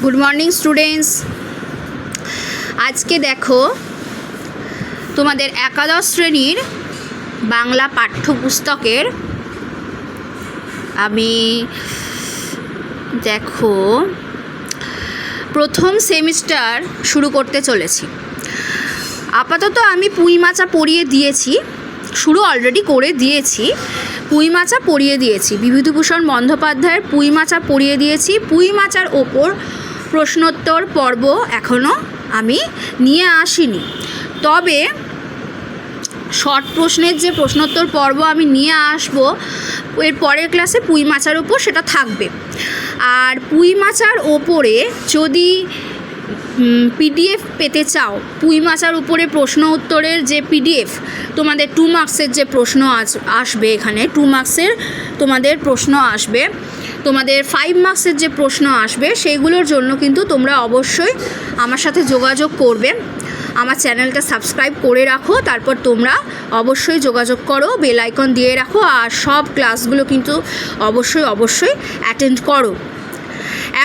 Good morning students. আজকে দেখো তোমাদের একাদশ শ্রেণীর বাংলা পাঠ্যপুস্তকের আমি দেখো প্রথম সেমিস্টার শুরু করতে চলেছি। আপাতত আমি পুঁই মাচা পড়িয়ে দিয়েছি, শুরু অলরেডি করে দিয়েছি। পুঁই মাচা পড়িয়ে দিয়েছি, বিভূতিভূষণ বন্দ্যোপাধ্যায়ের পুঁই মাচা পড়িয়ে দিয়েছি। পুঁই মাচার ওপর প্রশ্নোত্তর পর্ব এখনও আমি নিয়ে আসিনি, তবে শর্ট প্রশ্নের যে প্রশ্নোত্তর পর্ব আমি নিয়ে আসব এর পরের ক্লাসে পুঁই মাচার ওপর সেটা থাকবে। আর পুঁই মাচার ওপরে যদি পিডিএফ পেতে চাও, পুঁই মাচার উপরে প্রশ্ন উত্তরের যে পিডিএফ তোমাদের 2 মার্কসের যে প্রশ্ন আসবে, এখানে 2 মার্কসের তোমাদের প্রশ্ন আসবে, তোমাদের 5 মার্কসের যে প্রশ্ন আসবে, সেইগুলোর জন্য কিন্তু তোমরা অবশ্যই আমার সাথে যোগাযোগ করবে। আমার চ্যানেলটা সাবস্ক্রাইব করে রাখো, তারপর তোমরা অবশ্যই যোগাযোগ করো, বেল আইকন দিয়ে রাখো, আর সব ক্লাসগুলো কিন্তু অবশ্যই অ্যাটেন্ড করো।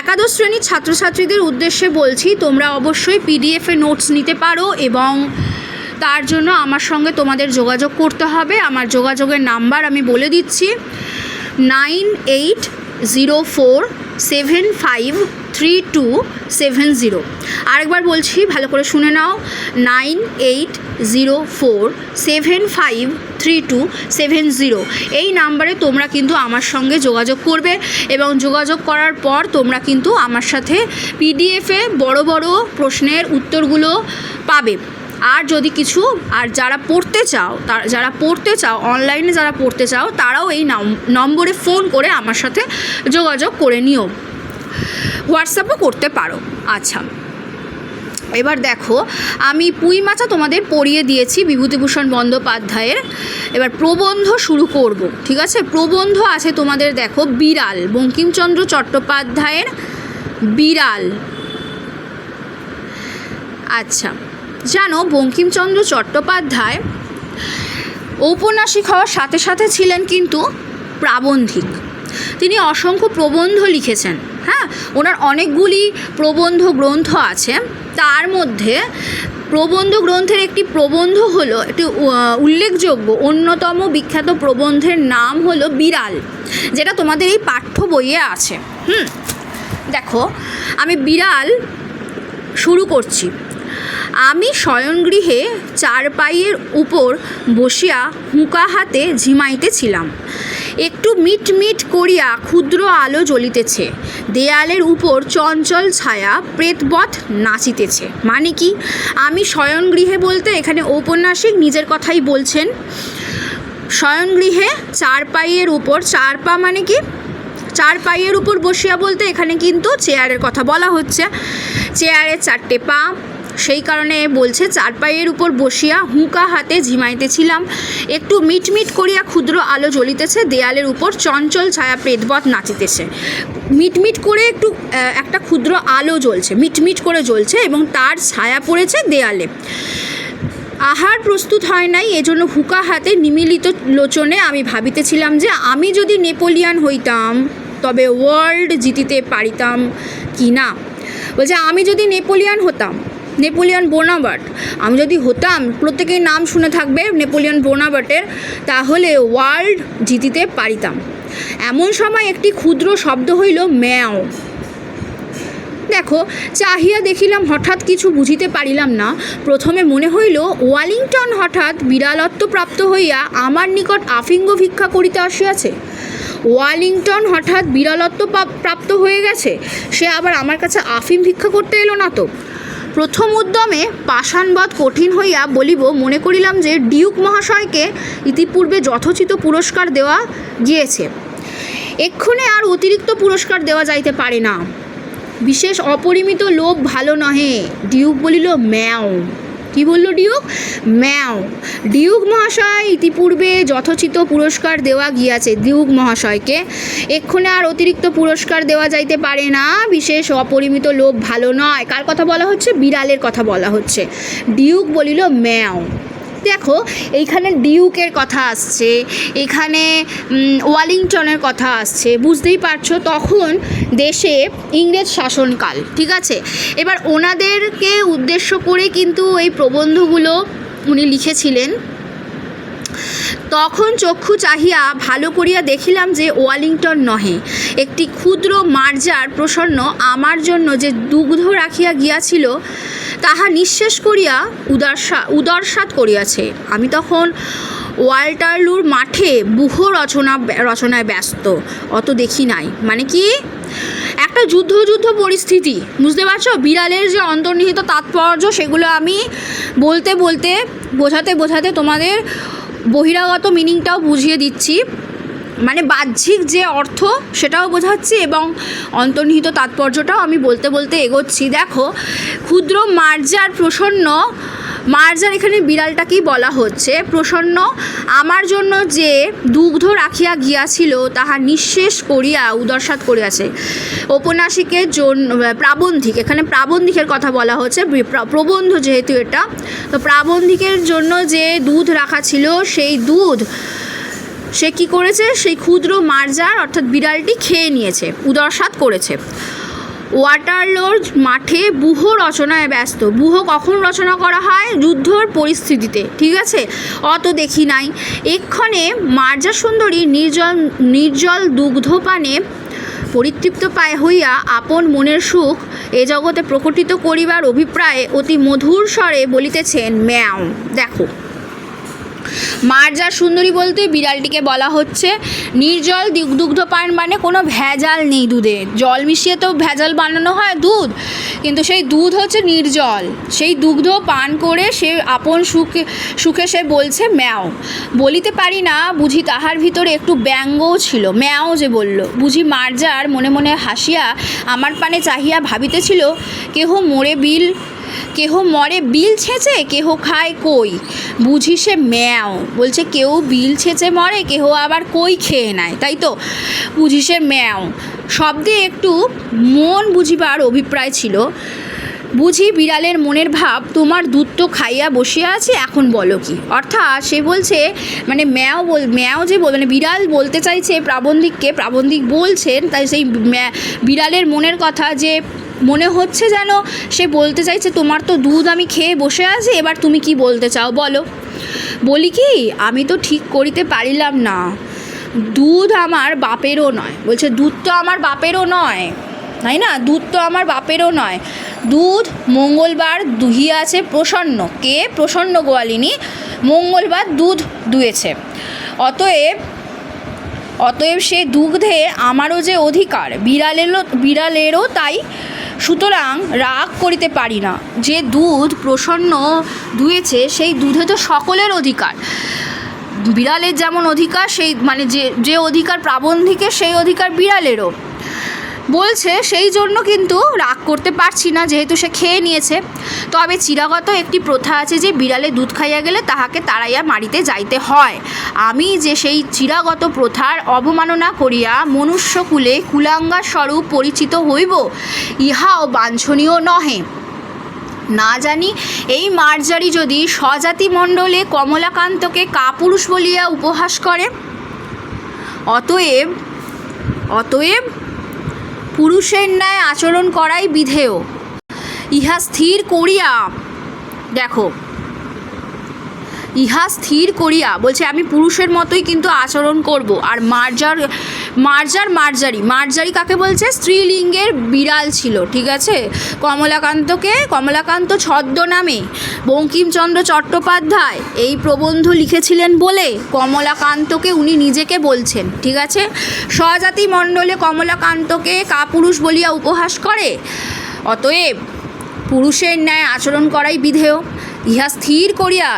একাদশ শ্রেণীর ছাত্রছাত্রীদের উদ্দেশ্যে বলছি, তোমরা অবশ্যই পিডিএফে নোটস নিতে পারো এবং তার জন্য আমার সঙ্গে তোমাদের যোগাযোগ করতে হবে। আমার যোগাযোগের নাম্বার আমি বলে দিচ্ছি, 9804753270। আরেকবার বলছি, ভালো করে শুনে নাও, 9804753270। এই নাম্বারে তোমরা কিন্তু আমার সঙ্গে যোগাযোগ করবে এবং যোগাযোগ করার পর তোমরা কিন্তু আমার সাথে পিডিএফে বড় প্রশ্নের উত্তরগুলো পাবে। আর যদি কিছু যারা পড়তে চাও অনলাইনে যারা পড়তে চাও, তারাও এই নম্বরে ফোন করে আমার সাথে যোগাযোগ করে নিও, হোয়াটসঅ্যাপও করতে পারো। আচ্ছা, এবার দেখো আমি পুঁই মাচা তোমাদের পড়িয়ে দিয়েছি বিভূতিভূষণ বন্দ্যোপাধ্যায়ের। এবার প্রবন্ধ শুরু করব, ঠিক আছে? প্রবন্ধ আছে তোমাদের, দেখো বিড়াল, বঙ্কিমচন্দ্র চট্টোপাধ্যায়ের বিড়াল। আচ্ছা, জানো বঙ্কিমচন্দ্র চট্টোপাধ্যায় ঔপন্যাসিক হওয়ার সাথে সাথে ছিলেন কিন্তু প্রাবন্ধিক। তিনি অসংখ্য প্রবন্ধ লিখেছেন। হ্যাঁ, ওনার অনেকগুলি প্রবন্ধ গ্রন্থ আছে, তার মধ্যে প্রবন্ধ গ্রন্থের একটি প্রবন্ধ হলো, একটি উল্লেখযোগ্য অন্যতম বিখ্যাত প্রবন্ধের নাম হলো বিড়াল, যেটা তোমাদের এই পাঠ্য বইয়ে আছে। দেখো আমি বিড়াল শুরু করছি। আমি শয়নগৃহে চারপাইয়ের উপর বসিয়া হুঁকা হাতে ঝিমাইতেছিলাম। একটু মিটমিট করিয়া ক্ষুদ্র আলো জ্বলিতেছে, দেয়ালের উপর চঞ্চল ছায়া প্রেতবৎ নাচিতেছে। মানে কি? আমি শয়নগৃহে বলতে এখানে ঔপন্যাসিক নিজের কথাই বলছেন। শয়নগৃহে চারপাইয়ের উপর, চারপা মানে কি? চারপাইয়ের উপর বসিয়া বলতে এখানে কিন্তু চেয়ারের কথা বলা হচ্ছে। চেয়ারের 4টে পা, সেই কারণে বলছে চারপাইয়ের উপর বসিয়া হুঁকা হাতে ঝিমাইতেছিলাম। একটু মিটমিট করিয়া ক্ষুদ্র আলো জ্বলিতেছে, দেয়ালের উপর চঞ্চল ছায়া প্রেতবৎ নাচিতেছে। মিটমিট করে একটা ক্ষুদ্র আলো জ্বলছে, মিটমিট করে জ্বলছে এবং তার ছায়া পড়েছে দেয়ালে। আহার প্রস্তুত হয় নাই, এজন্য হুঁকা হাতে নিমিলিত লোচনে আমি ভাবিতেছিলাম যে আমি যদি নেপোলিয়ান হইতাম তবে ওয়ার্ল্ড জিতিতে পারিতাম কি না। বলছে আমি যদি নেপোলিয়ান হতাম, নেপোলিয়ান বোনাপার্ট, আমি যদি হতাম, প্রত্যেকের নাম শুনে থাকবে নেপোলিয়ান বোনাপার্টের, তাহলে ওয়ার্ল্ড জিতিতে পারিতাম। এমন সময় একটি ক্ষুদ্র শব্দ হইল, ম্যাও। দেখো চাহিয়া দেখিলাম, হঠাৎ কিছু বুঝিতে পারিলাম না। প্রথমে মনে হইল ওয়ালিংটন হঠাৎ বিড়ালত্ব প্রাপ্ত হইয়া আমার নিকট আফিঙ্গ ভিক্ষা করিতে আসিয়াছে। ওয়ালিংটন হঠাৎ বিড়ালত্ব প্রাপ্ত হয়ে গেছে, সে আবার আমার কাছে আফিম ভিক্ষা করতে এলো না তো। প্রথম উদ্যমে পাষাণবৎ কঠিন হইয়া বলিব মনে করিলাম যে ডিউক মহাশয়কে ইতিপূর্বে যথোচিত পুরস্কার দেওয়া গিয়েছে, এক্ষণে আর অতিরিক্ত পুরস্কার দেওয়া যাইতে পারে না। বিশেষ অপরিমিত লোভ ভালো নহে। ডিউক বলিল, ম্যাও। কি বলল ডিউক? ম্যাও। ডিউক মহাশয় ইতিপূর্বে যথোচিত পুরস্কার দেওয়া গিয়াছে ডিউক মহাশয়কে, এক্ষণে আর অতিরিক্ত পুরস্কার দেওয়া যাইতে পারে না। বিশেষ অপরিমিত লোভ ভালো নয়। কার কথা বলা হচ্ছে? বিড়ালের কথা বলা হচ্ছে। ডিউক বলিল, ম্যাও। দেখো এইখানে ডিউকের কথা আসছে, এখানে ওয়ালিংটনের কথা আসছে, বুঝতেই পারছো তখন দেশে ইংরেজ শাসনকাল, ঠিক আছে। এবার ওনাদেরকে উদ্দেশ্য করে কিন্তু এই প্রবন্ধগুলো উনি লিখেছিলেন। তখন চক্ষু চাহিয়া ভালো করিয়া দেখিলাম যে ওয়ালিংটন নহে, একটি ক্ষুদ্র মার্জার প্রসন্ন আমার জন্য যে দুগ্ধ রাখিয়া গিয়াছিল তাহা নিঃশেষ করিয়া উদরসাৎ করিয়াছে। আমি তখন ওয়াটারলুর মাঠে ব্যূহ রচনায় ব্যস্ত, অত দেখি নাই। মানে কি, একটা যুদ্ধ পরিস্থিতি, বুঝতে পারছো? বিড়ালের যে অন্তর্নিহিত তাৎপর্য সেগুলো আমি বলতে বোঝাতে তোমাদের বহিরাগত মিনিংটাও বুঝিয়ে দিচ্ছি, মানে বাহ্যিক যে অর্থ সেটাও বোঝাচ্ছি এবং অন্তর্নিহিত তাৎপর্যটাও আমি বলতে এগোচ্ছি। দেখো, ক্ষুদ্র মার্জার প্রসন্ন, মার্জার এখানে বিড়ালটাকেই বলা হচ্ছে, প্রসন্ন আমার জন্য যে দুগ্ধ রাখিয়া গিয়াছিল তাহা নিঃশেষ করিয়া উদরসাৎ করিয়াছে। ঔপন্যাসিকের জন্য প্রাবন্ধিক, এখানে প্রাবন্ধিকের কথা বলা হচ্ছে, প্রবন্ধ যেহেতু এটা, তো প্রাবন্ধিকের জন্য যে দুধ রাখা ছিল সেই দুধ সে কী করেছে, সেই ক্ষুদ্র মার্জার অর্থাৎ বিড়ালটি খেয়ে নিয়েছে, উদরসাৎ করেছে। ওয়াটারলোর মাঠে ব্যূহ রচনায় ব্যস্ত। ব্যূহ কখন রচনা করা হয়? যুদ্ধর পরিস্থিতিতে, ঠিক আছে। অত দেখি নাই। এক্ষণে মার্জা সুন্দরী নির্জল দুগ্ধপানে পরিতৃপ্ত পায় হইয়া আপন মনের সুখ এ জগতে প্রকটিত করিবার অভিপ্রায়ে অতি মধুর স্বরে বলিতেছেন ম্যাও। দেখো, মার্জা সুন্দরী বলতে বিড়ালটিকে বলা হচ্ছে। নির্জল দুগ্ধপান মানে কোনো ভেজাল নেই দুধে, জল মিশিয়ে তো ভেজাল বানানো হয় দুধ, কিন্তু সেই দুধ হচ্ছে নির্জল, সেই দুগ্ধ পান করে সে আপন সুখে সে বলছে ম্যাও। বলিতে পারি না বুঝি তাহার ভিতরে একটু ব্যঙ্গও ছিল। ম্যাও যে বলল, বুঝি মার্জার মনে মনে হাসিয়া আমার পানে চাহিয়া ভাবিতেছিল, কেহ মরে বিল ছেঁচে, কেহ খায় কই। বুঝি সে ম্যাও বলছে, কেউ বিল ছেঁচে মরে, কেহ আবার কই খেয়ে নেয়, তাই তো। বুঝি সে ম্যাও শব্দে একটু মন বুঝিবার অভিপ্রায় ছিল। বুঝি বিড়ালের মনের ভাব, তোমার দুধ তো খাইয়া বসিয়া আছে, এখন বলো কি। অর্থাৎ সে বলছে, মানে ম্যাও যে মানে বিড়াল বলতে চাইছে প্রাবন্ধিককে, প্রাবন্ধিক বলছেন, তাই সেই বিড়ালের মনের কথা যে মনে হচ্ছে যেন সে বলতে চাইছে, তোমার তো দুধ আমি খেয়ে বসে আছি, এবার তুমি কি বলতে চাও বলো। বলি কি, আমি তো ঠিক করিতে পারিলাম না, দুধ আমার বাপেরও নয়। বলছে দুধ তো আমার বাপেরও নয়, তাই না, দুধ তো আমার বাপেরও নয়। দুধ মঙ্গলবার দুহিয়াছে প্রসন্ন, কে? প্রসন্ন গোয়ালিনী মঙ্গলবার দুধ দুয়েছে। অতএব সে দুগ্ধে আমারও যে অধিকার, বিড়ালেরও তাই। সুতরাং রাগ করিতে পারি না, যে দুধ প্রসন্ন দুয়েছে সেই দুধে তো সকলের অধিকার। বিড়ালের যেমন অধিকার, সেই মানে যে অধিকার প্রাবন্ধিকের, সেই অধিকার বিড়ালেরও। বলছে সেই জন্য কিন্তু রাগ করতে পারছি না, যেহেতু সে খেয়ে নিয়েছে। তবে চিরাগত একটি প্রথা আছে যে বিড়ালে দুধ খাইয়া গেলে তাহাকে তাড়াইয়া মারিতে যাইতে হয়। আমি যে সেই চিরাগত প্রথার অবমাননা করিয়া মনুষ্যকুলে কুলাঙ্গার স্বরূপ পরিচিত হইব, ইহাও বাঞ্ছনীয় নহে। না জানি এই মার্জারি যদি স্বজাতি মণ্ডলে কমলাকান্তকে কাপুরুষ বলিয়া উপহাস করে। অতএব পুরুষের ন্যায় আচরণ করাই বিধেয়, ইহা স্থির করিয়া। দেখো, ইহা স্থির করিয়া বলছে আমি পুরুষের মতোই কিন্তু আচরণ করব। আর মার্জারি কাকে বলছে? স্ত্রীলিঙ্গের বিড়াল ছিল, ঠিক আছে। কমলাকান্ত ছদ্মনামে বঙ্কিমচন্দ্র চট্টোপাধ্যায় এই প্রবন্ধ লিখেছিলেন বলে কমলাকান্তকে উনি নিজেকে বলছেন, ঠিক আছে। স্বজাতি মণ্ডলে কমলাকান্তকে কাপুরুষ বলিয়া উপহাস করে। অতএব পুরুষের ন্যায় আচরণ করাই বিধেয়, ইহা স্থির করিয়া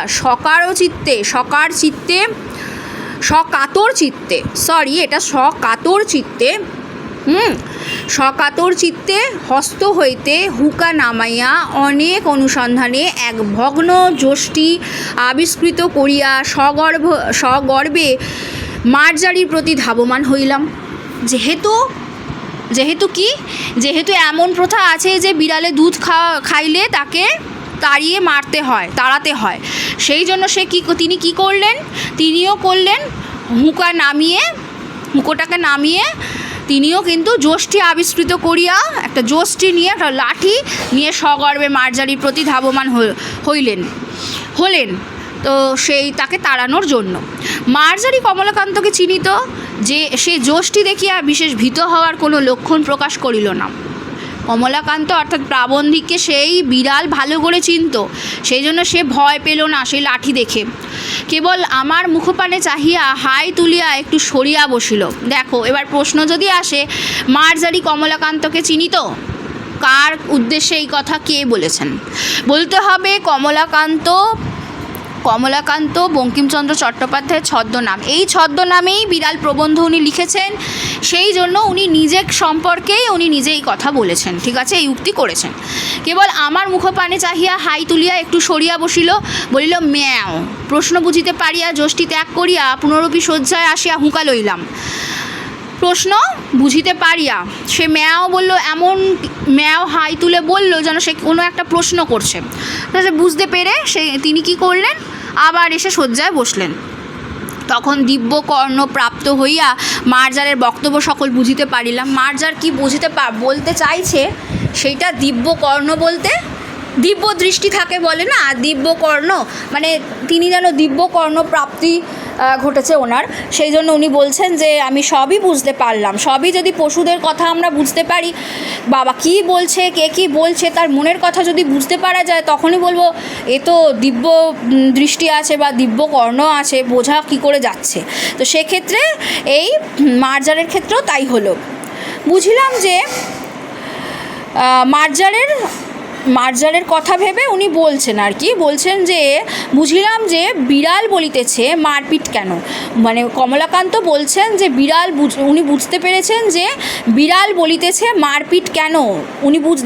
সকাতর চিত্তে হস্ত হইতে হুকা নামাইয়া অনেক অনুসন্ধানে এক ভগ্ন যষ্টি আবিষ্কৃত করিয়া সগর্বে মার্জারির প্রতি ধাবমান হইলাম। যেহেতু এমন প্রথা আছে যে বিড়ালে দুধ খাইলে তাকে তাড়িয়ে তাড়াতে হয়। সেই জন্য তিনি কি করলেন, তিনিও করলেন হুঁকোটাকে নামিয়ে তিনিও কিন্তু যষ্টি আবিষ্কৃত করিয়া একটা যষ্টি নিয়ে একটা লাঠি নিয়ে সগর্বে মার্জারির প্রতি ধাবমান হলেন তো তাকে তাড়ানোর জন্য। মার্জারি কমলাকান্তকে চিনিত যে সে যষ্টি দেখিয়া বিশেষ ভীত হওয়ার কোনো লক্ষণ প্রকাশ করিল না। কমলাকান্ত অর্থাৎ প্রাবন্ধিককে সেই বিড়াল ভালো করে চিনত, সেই জন্য সে ভয় পেল না সেই লাঠি দেখে। কেবল আমার মুখপানে চাহিয়া হাই তুলিয়া একটু সরিয়া বসিল। দেখো, এবার প্রশ্ন যদি আসে, মার্জারি কমলাকান্তকে চিনিত? কার উদ্দেশ্যে এই কথা কে বলেছেন? বলতে হবে কমলাকান্ত বঙ্কিমচন্দ্র চট্টোপাধ্যায়ের ছদ্মনাম। এই ছদ্মনামেই বিড়াল প্রবন্ধ উনি লিখেছেন, সেই জন্য উনি নিজের সম্পর্কেই উনি নিজেই কথা বলেছেন, ঠিক আছে, এই উক্তি করেছেন। কেবল আমার মুখপানে চাহিয়া হাই তুলিয়া একটু সরিয়া বলিল ম্যাও। প্রশ্ন বুঝিতে পারিয়া যষ্টি ত্যাগ করিয়া পুনরপি শয্যায় আসিয়া হুঁকা লইলাম। প্রশ্ন বুঝিতে পারিয়া সে ম্যাও বলল, এমন ম্যাও হাই তুলে বলল যেন সে কোনো একটা প্রশ্ন করছে। বুঝতে পেরে তিনি কি করলেন, আবার এসে শয্যায় বসলেন। তখন দিব্যকর্ণ প্রাপ্ত হইয়া মার্জারের বক্তব্য সকল বুঝিতে পারিলাম। মার্জার কি বলতে চাইছে সেইটা দিব্যকর্ণ বলতে, দিব্য দৃষ্টি থাকে বলে না, দিব্যকর্ণ মানে তিনি যেন দিব্যকর্ণ প্রাপ্তি ঘটেছে ওনার, সেই জন্য উনি বলছেন যে আমি সবই বুঝতে পারলাম। সবই যদি পশুদের কথা আমরা বুঝতে পারি, বাবা কি বলছে, কে কী বলছে, তার মনের কথা যদি বুঝতে পারা যায়, তখনই বলবো এ তো দিব্য দৃষ্টি আছে বা দিব্যকর্ণ আছে, বোঝা কি করে যাচ্ছে। তো সেক্ষেত্রে এই মার্জারের ক্ষেত্রেও তাই হলো। বুঝলাম যে মার্জারের কথা ভেবে উনি বলছেন বলছেন যে বুঝলাম যে বিড়াল বলিতেছে মারপিট কেন। মানে কমলাকান্ত বলছেন যে উনি বুঝতে পেরেছেন যে বিড়াল বলিতেছে মারপিট কেন।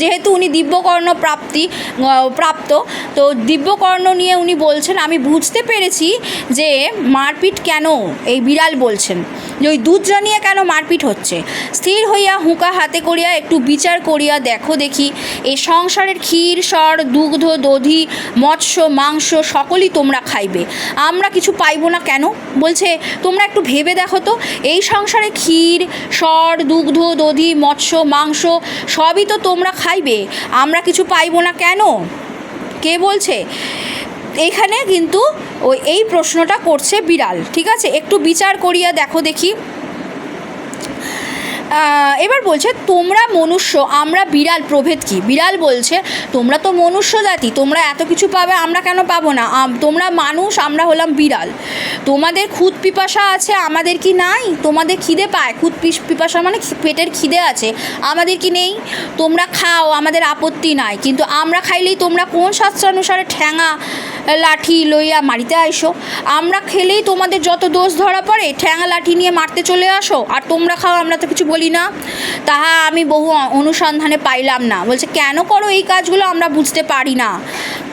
যেহেতু উনি দিব্যকর্ণ প্রাপ্ত, তো দিব্যকর্ণ নিয়ে উনি বলছেন আমি বুঝতে পেরেছি যে মারপিট কেন এই বিড়াল বলছেন, যে ওই দুধ জানিয়ে কেন মারপিট হচ্ছে। স্থির হইয়া হুঁকা হাতে করিয়া একটু বিচার করিয়া দেখি এই সংসারের ক্ষীর সর দুগ্ধ দধি মৎস্য মাংস সকলই তোমরা খাইবে, আমরা কিছু পাইব না কেন? বলছে তোমরা একটু ভেবে দেখো তো, এই সংসারে ক্ষীর সর দুগ্ধ দধি মৎস্য মাংস সবই তো তোমরা খাইবে, আমরা কিছু পাইব না কেন? কে বলছে? এখানে কিন্তু এই প্রশ্নটা করছে বিড়াল, ঠিক আছে, একটু বিচার করিয়া দেখি। এবার বলছে তোমরা মনুষ্য আমরা বিড়াল প্রভেদ কি? বিড়াল বলছে তোমরা তো মনুষ্য জাতি, তোমরা এত কিছু পাবে, আমরা কেন পাবো না? তোমরা মানুষ, আমরা হলাম বিড়াল। তোমাদের খুদ পিপাসা আছে, আমাদের কি নাই? তোমাদের খিদে পায়, খুদ পিপাসা মানে পেটের খিদে আছে, আমাদের কি নেই? তোমরা খাও, আমাদের আপত্তি নাই, কিন্তু আমরা খাইলেই তোমরা কোন শাস্ত্রানুসারে ঠ্যাঙা লাঠি লইয়া মারিতে আইসো? আমরা খেলেই তোমাদের যত দোষ ধরা পড়ে, ঠ্যাঙা লাঠি নিয়ে মারতে চলে আসো, আর তোমরা খাও, আমরা তো কিছু বলি না। তাহা আমি বহু অনুসন্ধানে পাইলাম না। বলছে কেন করো এই কাজগুলো আমরা বুঝতে পারি না,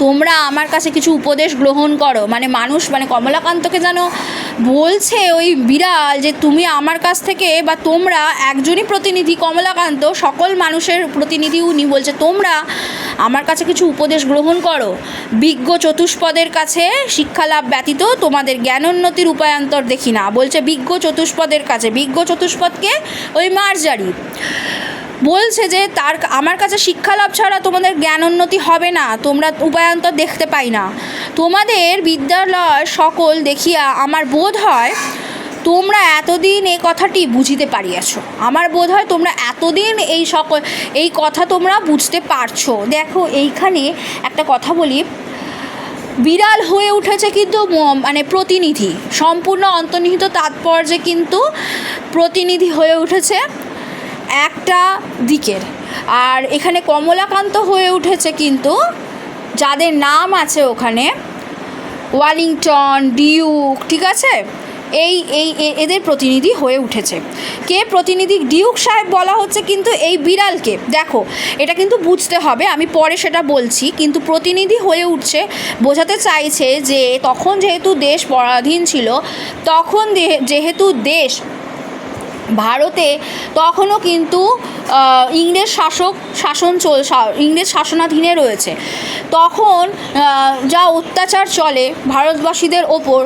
তোমরা আমার কাছে কিছু উপদেশ গ্রহণ করো। মানে কমলাকান্তকে যেন বলছে ওই বিড়াল যে তুমি আমার কাছ থেকে, বা তোমরা একজনই প্রতিনিধি, কমলাকান্ত সকল মানুষের প্রতিনিধি উনি, বলছে তোমরা আমার কাছে কিছু উপদেশ গ্রহণ করো। বিজ্ঞ চতুষ্পদের কাছে শিক্ষালাভ ব্যতীত তোমাদের জ্ঞানোন্নতির উপায়ান্তর দেখি না। বলছে বিজ্ঞ চতুষ্পদের কাছে, বিজ্ঞ চতুষ্পদকে ওই মার্জারি বলছে যে আমার কাছে শিক্ষালাভ ছাড়া তোমাদের জ্ঞানোন্নতি হবে না, তোমরা উপায়ান্তর দেখতে পাই না। তোমাদের বিদ্যালয় সকল দেখিয়া আমার বোধ হয় তোমরা এতদিন এই কথাটি বুঝিতে পারিয়াছ। আমার বোধ হয় তোমরা এতদিন এই কথা তোমরা বুঝতে পারছো। দেখো এইখানে একটা কথা বলি, বিড়াল হয়ে উঠেছে কিন্তু প্রতিনিধি, সম্পূর্ণ অন্তর্নিহিত তাৎপর্যে কিন্তু প্রতিনিধি হয়ে উঠেছে একটা দিকের। আর এখানে কমলাকান্ত হয়ে উঠেছে কিন্তু যাদের নাম আছে ওখানে, ওয়েলিংটন, ডিউক, ঠিক আছে, এদের প্রতিনিধি হয়ে উঠেছে। কে প্রতিনিধি? ডিউক সাহেব বলা হচ্ছে কিন্তু এই বিড়ালকে। দেখো এটা কিন্তু বুঝতে হবে, আমি পরে সেটা বলছি, কিন্তু প্রতিনিধি হয়ে উঠছে বোঝাতে চাইছে যে তখন যেহেতু দেশ পরাধীন ছিল, তখন যেহেতু দেশ ভারতে তখনও কিন্তু ইংরেজ ইংরেজ শাসনাধীনে রয়েছে। তখন যা অত্যাচার চলে ভারতবাসীদের ওপর,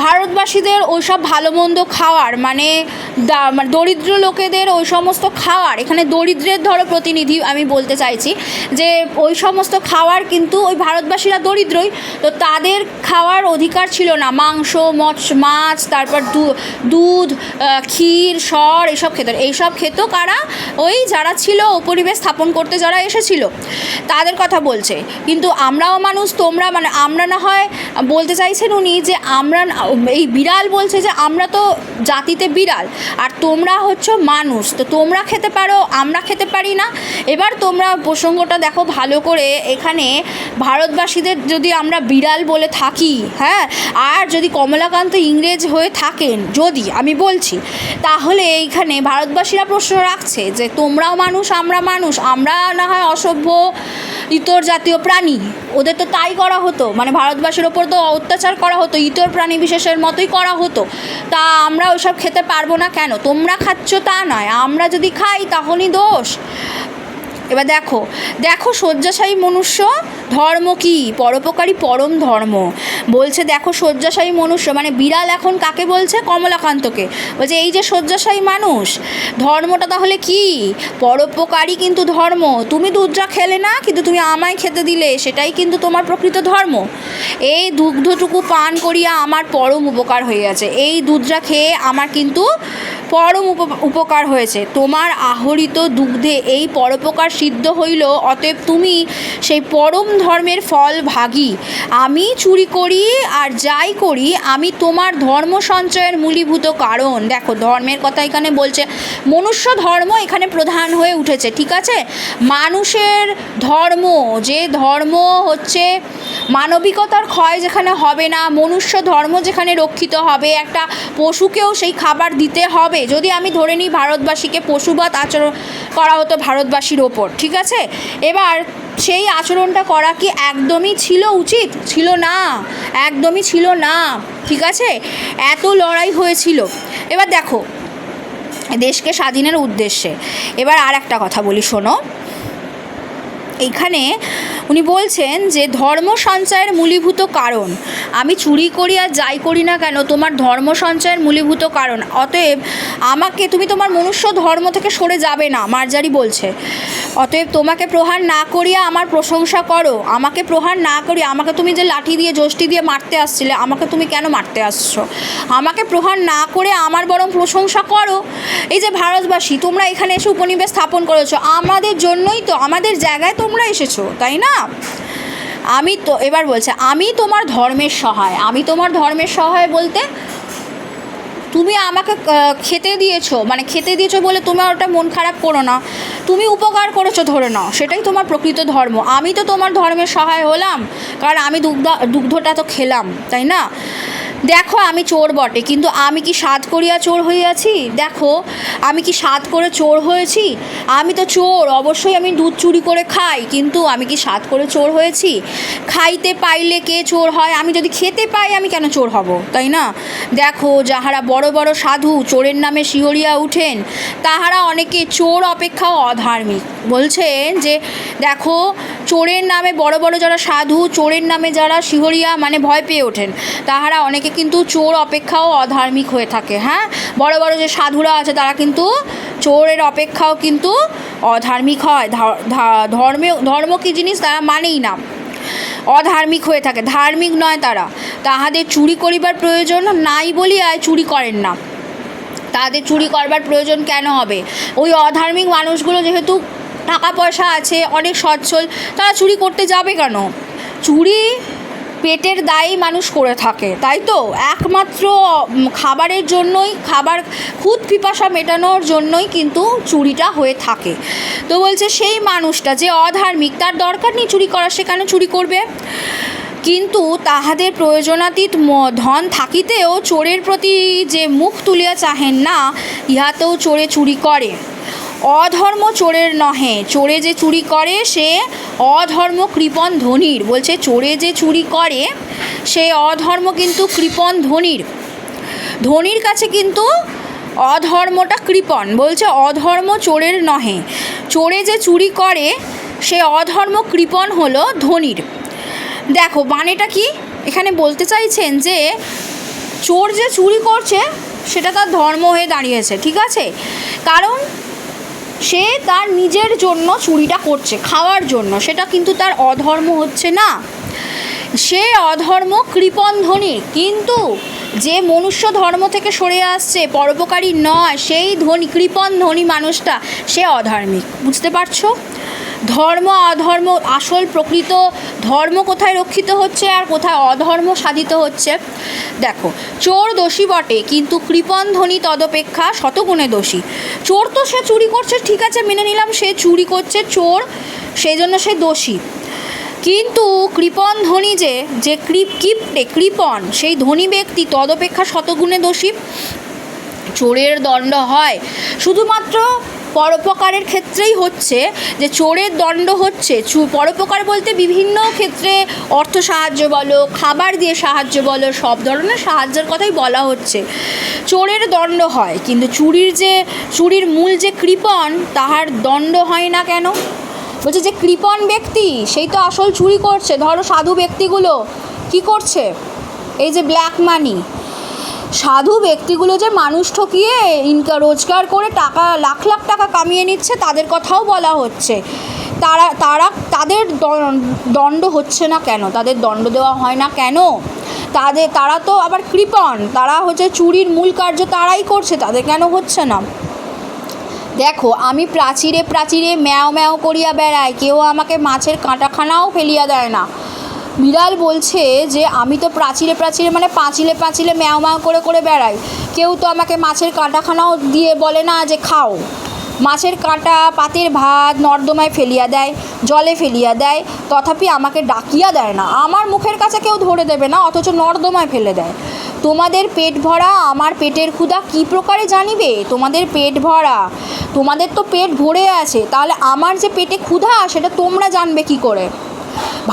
ভারতবাসীদের ওইসব ভালো মন্দ খাওয়ার মানে দরিদ্র লোকেদের ওই সমস্ত খাওয়ার, এখানে দরিদ্রের ধরো প্রতিনিধি আমি বলতে চাইছি যে ওই সমস্ত খাওয়ার কিন্তু ওই ভারতবাসীরা দরিদ্রই, তো তাদের খাওয়ার অধিকার ছিল না। মাংস, মাছ, তারপর দুধ, ক্ষীর, সর এইসব খেত। এইসব খেত কারা? ওই যারা ছিল পরিবেশ স্থাপন করতে যারা এসেছিল তাদের কথা বলছে। কিন্তু আমরাও মানুষ, তোমরা মানে আমরা না হয় বলতে চাইছেন উনি যে আমরা, এই বিড়াল বলছে যে আমরা তো জাতিতে বিড়াল আর তোমরা হচ্ছে মানুষ, তো তোমরা খেতে পারো আমরা খেতে পারি না। এবার তোমরা প্রসঙ্গটা দেখো ভালো করে, এখানে ভারতবাসীদের যদি আমরা বিড়াল বলে থাকি, হ্যাঁ, আর যদি কমলাকান্ত ইংরেজ হয়ে থাকেন, যদি আমি বলছি, তাহলে এইখানে ভারতবাসীরা প্রশ্ন রাখছে যে তোমরাও মানুষ আমরা মানুষ, আমরা না হয় অসভ্য ইতর জাতীয় প্রাণী, ওদের তো তাই করা হতো, মানে ভারতবাসীর ওপর তো অত্যাচার করা হতো, ইতর প্রাণী বিশেষের মতোই করা হতো, তা আমরা ওইসব খেতে পারবো না কেন? তোমরা খাচ্ছ তা নয়, আমরা যদি খাই তাহলেই দোষ। এবার দেখো দেখো শয্যাশায়ী মনুষ্য ধর্ম কি? পরোপকারী পরম ধর্ম বলছে। দেখো শয্যাশায়ী মনুষ্য মানে বিড়াল এখন কাকে বলছে? কমলাকান্তকে বলছে এই যে শয্যাশায়ী মানুষ, ধর্মটা তাহলে কি? পরোপকারী কিন্তু ধর্ম। তুমি দুধটা খেলে না, কিন্তু তুমি আমায় খেতে দিলে, সেটাই কিন্তু তোমার প্রকৃত ধর্ম। এই দুগ্ধটুকু পান করিয়া আমার পরম উপকার হয়ে গেছে, এই দুধটা খেয়ে আমার কিন্তু পরম উপকার হয়েছে। তোমার আহরিত দুগ্ধে এই পরোপকার সিদ্ধ হইল, অতএব তুমি সেই পরম ধর্মের ফল ভাগী। আমি চুরি করি আর যাই করি, আমি তোমার ধর্ম সঞ্চয়ের মূলীভূত কারণ। দেখো ধর্মের কথা এখানে বলছে, মনুষ্য ধর্ম এখানে প্রধান হয়ে উঠেছে, ঠিক আছে? মানুষের ধর্ম, যে ধর্ম হচ্ছে মানবিকতার ক্ষয় যেখানে হবে না, মনুষ্য ধর্ম যেখানে রক্ষিত হবে, একটা পশুকেও সেই খাবার দিতে হবে। যদি আমি ধরে নিই ভারতবাসীকে পশুবৎ আচরণ করা হতো ভারতবাসীর ওপর, ঠিক আছে? এবার সেই আচরণটা করা কি একদমই ছিল উচিত? ছিল না, একদমই ছিল না, ঠিক আছে? এত লড়াই হয়েছিল। এবার দেখো দেশকে স্বাধীনের উদ্দেশ্যে এবার আর একটা কথা বলি, শোনো। এইখানে উনি বলছেন যে ধর্ম সঞ্চয়ের মূলীভূত কারণ, আমি চুরি করি আর যাই করি না কেন, তোমার ধর্ম সঞ্চয়ের মূলীভূত কারণ। অতএব আমাকে, তুমি তোমার মনুষ্য ধর্ম থেকে সরে যাবে না, মার্জারি বলছে। অতএব তোমাকে প্রহার না করিয়া আমার প্রশংসা করো, আমাকে প্রহার না করিয়া, আমাকে তুমি যে লাঠি দিয়ে যষ্টি দিয়ে মারতে আসছিলে, আমাকে তুমি কেন মারতে আসছো? আমাকে প্রহার না করে আমার বরং প্রশংসা করো। এই যে ভারতবাসী তোমরা এখানে এসে উপনিবেশ স্থাপন করেছো, আমাদের জন্যই তো, আমাদের জায়গায় তোমরা এসেছো, তাই না? আমি তো, এবার বলছে আমি তোমার ধর্মের সহায়। আমি তোমার ধর্মের সহায় বলতে তুমি আমাকে খেতে দিয়েছো, মানে খেতে দিয়েছো বলে তোমার ওটা মন খারাপ করো না, তুমি উপকার করেছো ধরে নাও, সেটাই তোমার প্রকৃত ধর্ম। আমি তো তোমার ধর্মের সহায় হলাম, কারণ আমি দুগ্ধটা তো খেলাম, তাই না? দেখো আমি চোর বটে, কিন্তু আমি কি সাধ করিয়া চোর হইয়াছি? দেখো আমি কি সাধ করে চোর হয়েছি? আমি তো চোর, অবশ্যই আমি দুধ চুরি করে খাই, কিন্তু আমি কি সাধ করে চোর হয়েছি? খাইতে পাইলে কে চোর হয়? আমি যদি খেতে পাই আমি কেন চোর হব, তাই না? দেখো যাহারা বড় বড় সাধু চোরের নামে শিহরিয়া উঠেন, তাহারা অনেকে চোর অপেক্ষাও অধার্মিক। বলছেন যে দেখো চোরের নামে বড় বড় যারা সাধু, চোরের নামে যারা শিহরিয়া মানে ভয় পেয়ে ওঠেন, তাহারা অনেকে কিন্তু চোর অপেক্ষাও অধার্মিক হয়ে থাকে। হ্যাঁ, বড় বড় যে সাধুরা আছে তারা কিন্তু চোরের অপেক্ষাও কিন্তু অধার্মিক হয়। ধর্ম কী জিনিস তারা মানেই না, অধার্মিক হয়ে থাকে, ধার্মিক নয় তারা। তাহাদের চুরি করিবার প্রয়োজন নাই বলিয়ায় চুরি করেন না। তাদের চুরি করবার প্রয়োজন কেন হবে? ওই অধার্মিক মানুষগুলো যেহেতু টাকা পয়সা আছে, অনেক সচ্ছল, তারা চুরি করতে যাবে কেন? চুরি পেটের দায়ী মানুষ করে থাকে, তাই তো? একমাত্র খাবারের জন্যই, খাবার খুদ পিপাসা মেটানোর জন্যই কিন্তু চুরিটা হয়ে থাকে। তো বলছে সেই মানুষটা যে অধার্মিক, তার দরকার নেই চুরি করার, সে কেন চুরি করবে? কিন্তু তাহাদের প্রয়োজনাতীত ধন থাকিতেও চোরের প্রতি যে মুখ তুলিয়া চাহেন না, ইহাতেও চোরে চুরি করে। অধর্ম চোরের নহে, চোরে যে চুরি করে সে অধর্ম কৃপণ ধনীর। বলছে চোরে যে চুরি করে সে অধর্ম কিন্তু কৃপণ ধনীর, ধনীর কাছে কিন্তু অধর্মটা কৃপণ, বলছে অধর্ম চোরের নহে, চোরে যে চুরি করে সে অধর্ম কৃপণ হলো ধনীর। দেখো মানেটা কি, এখানে বলতে চাইছেন যে চোর যে চুরি করছে সেটা তার ধর্ম হয়ে দাঁড়িয়েছে, ঠিক আছে, কারণ সে তার নিজের জন্য চুরিটা করছে, খাওয়ার জন্য, সেটা কিন্তু তার অধর্ম হচ্ছে না, সে অধর্ম কৃপণ ধনী। কিন্তু যে মনুষ্য ধর্ম থেকে সরে আসছে, পরোপকারী নয়, সেই ধনী কৃপণ ধনী মানুষটা সে অধার্মিক। বুঝতে পারছো? ধর্ম অধর্ম, আসল প্রকৃত ধর্ম কোথায় রক্ষিত হচ্ছে আর কোথায় অধর্ম সাধিত হচ্ছে। দেখো, চোর দোষী বটে, কিন্তু কৃপণ ধনী তদপেক্ষা শতগুণে দোষী। চোর তো সে চুরি করছে, ঠিক আছে, মেনে নিলাম সে চুরি করছে, চোর, সেই জন্য সে দোষী। কিন্তু কৃপণ ধনী যে কৃপণ, সেই ধনী ব্যক্তি তদপেক্ষা শতগুণে দোষী। চোরের দণ্ড হয় শুধুমাত্র পরোপকারের ক্ষেত্রেই, হচ্ছে যে চোরের দণ্ড হচ্ছে, পরোপকার বলতে বিভিন্ন ক্ষেত্রে অর্থ সাহায্য বলো, খাবার দিয়ে সাহায্য বলো, সব ধরনের সাহায্যের কথাই বলা হচ্ছে। চোরের দণ্ড হয়, কিন্তু চুরির মূল যে কৃপণ তাহার দণ্ড হয় না কেন? বলছে যে কৃপণ ব্যক্তি সেই তো আসল চুরি করছে। ধরো সাধু ব্যক্তিগুলো কি করছে, এই যে ব্ল্যাক মানি, সাধু ব্যক্তিগুলো যে মানুষ ঠকিয়ে রোজগার করে টাকা লাখ লাখ টাকা কামিয়ে নিচ্ছে, তাদের কথাও বলা হচ্ছে। তাদের দণ্ড হচ্ছে না কেন? তাদের দণ্ড দেওয়া হয় না কেন? তারা তো আবার কৃপণ, তারা হচ্ছে চুরির মূল কার্য তারাই করছে, তাদের কেন হচ্ছে না? দেখো, আমি প্রাচীরে প্রাচীরে ম্যাও ম্যাও করিয়া বেড়াই, কেউ আমাকে মাছের কাঁটাখানাও ফেলিয়া দেয় না। বিড়াল বলছে যে আমি তো প্রাচীরে প্রাচীরে মানে পাঁচিলে পাঁচিলে ম্যাও ম্যাও করে করে বেড়াই, কেউ তো আমাকে মাছের কাঁটাখানাও দিয়ে বলে না যে খাও। মাছের কাঁটা, পাতের ভাত নর্দমায় ফেলিয়া দেয়, জলে ফেলিয়া দেয়, তথাপি আমাকে ডাকিয়া দেয় না। আমার মুখের কাছে কেউ ধরে দেবে না, অথচ নর্দমায় ফেলে দেয়। তোমাদের পেট ভরা, আমার পেটের ক্ষুধা কী প্রকারে জানিবে? তোমাদের পেট ভরা, তোমাদের তো পেট ভরে আছে, তাহলে আমার যে পেটে ক্ষুধা সেটা তোমরা জানবে কি করে?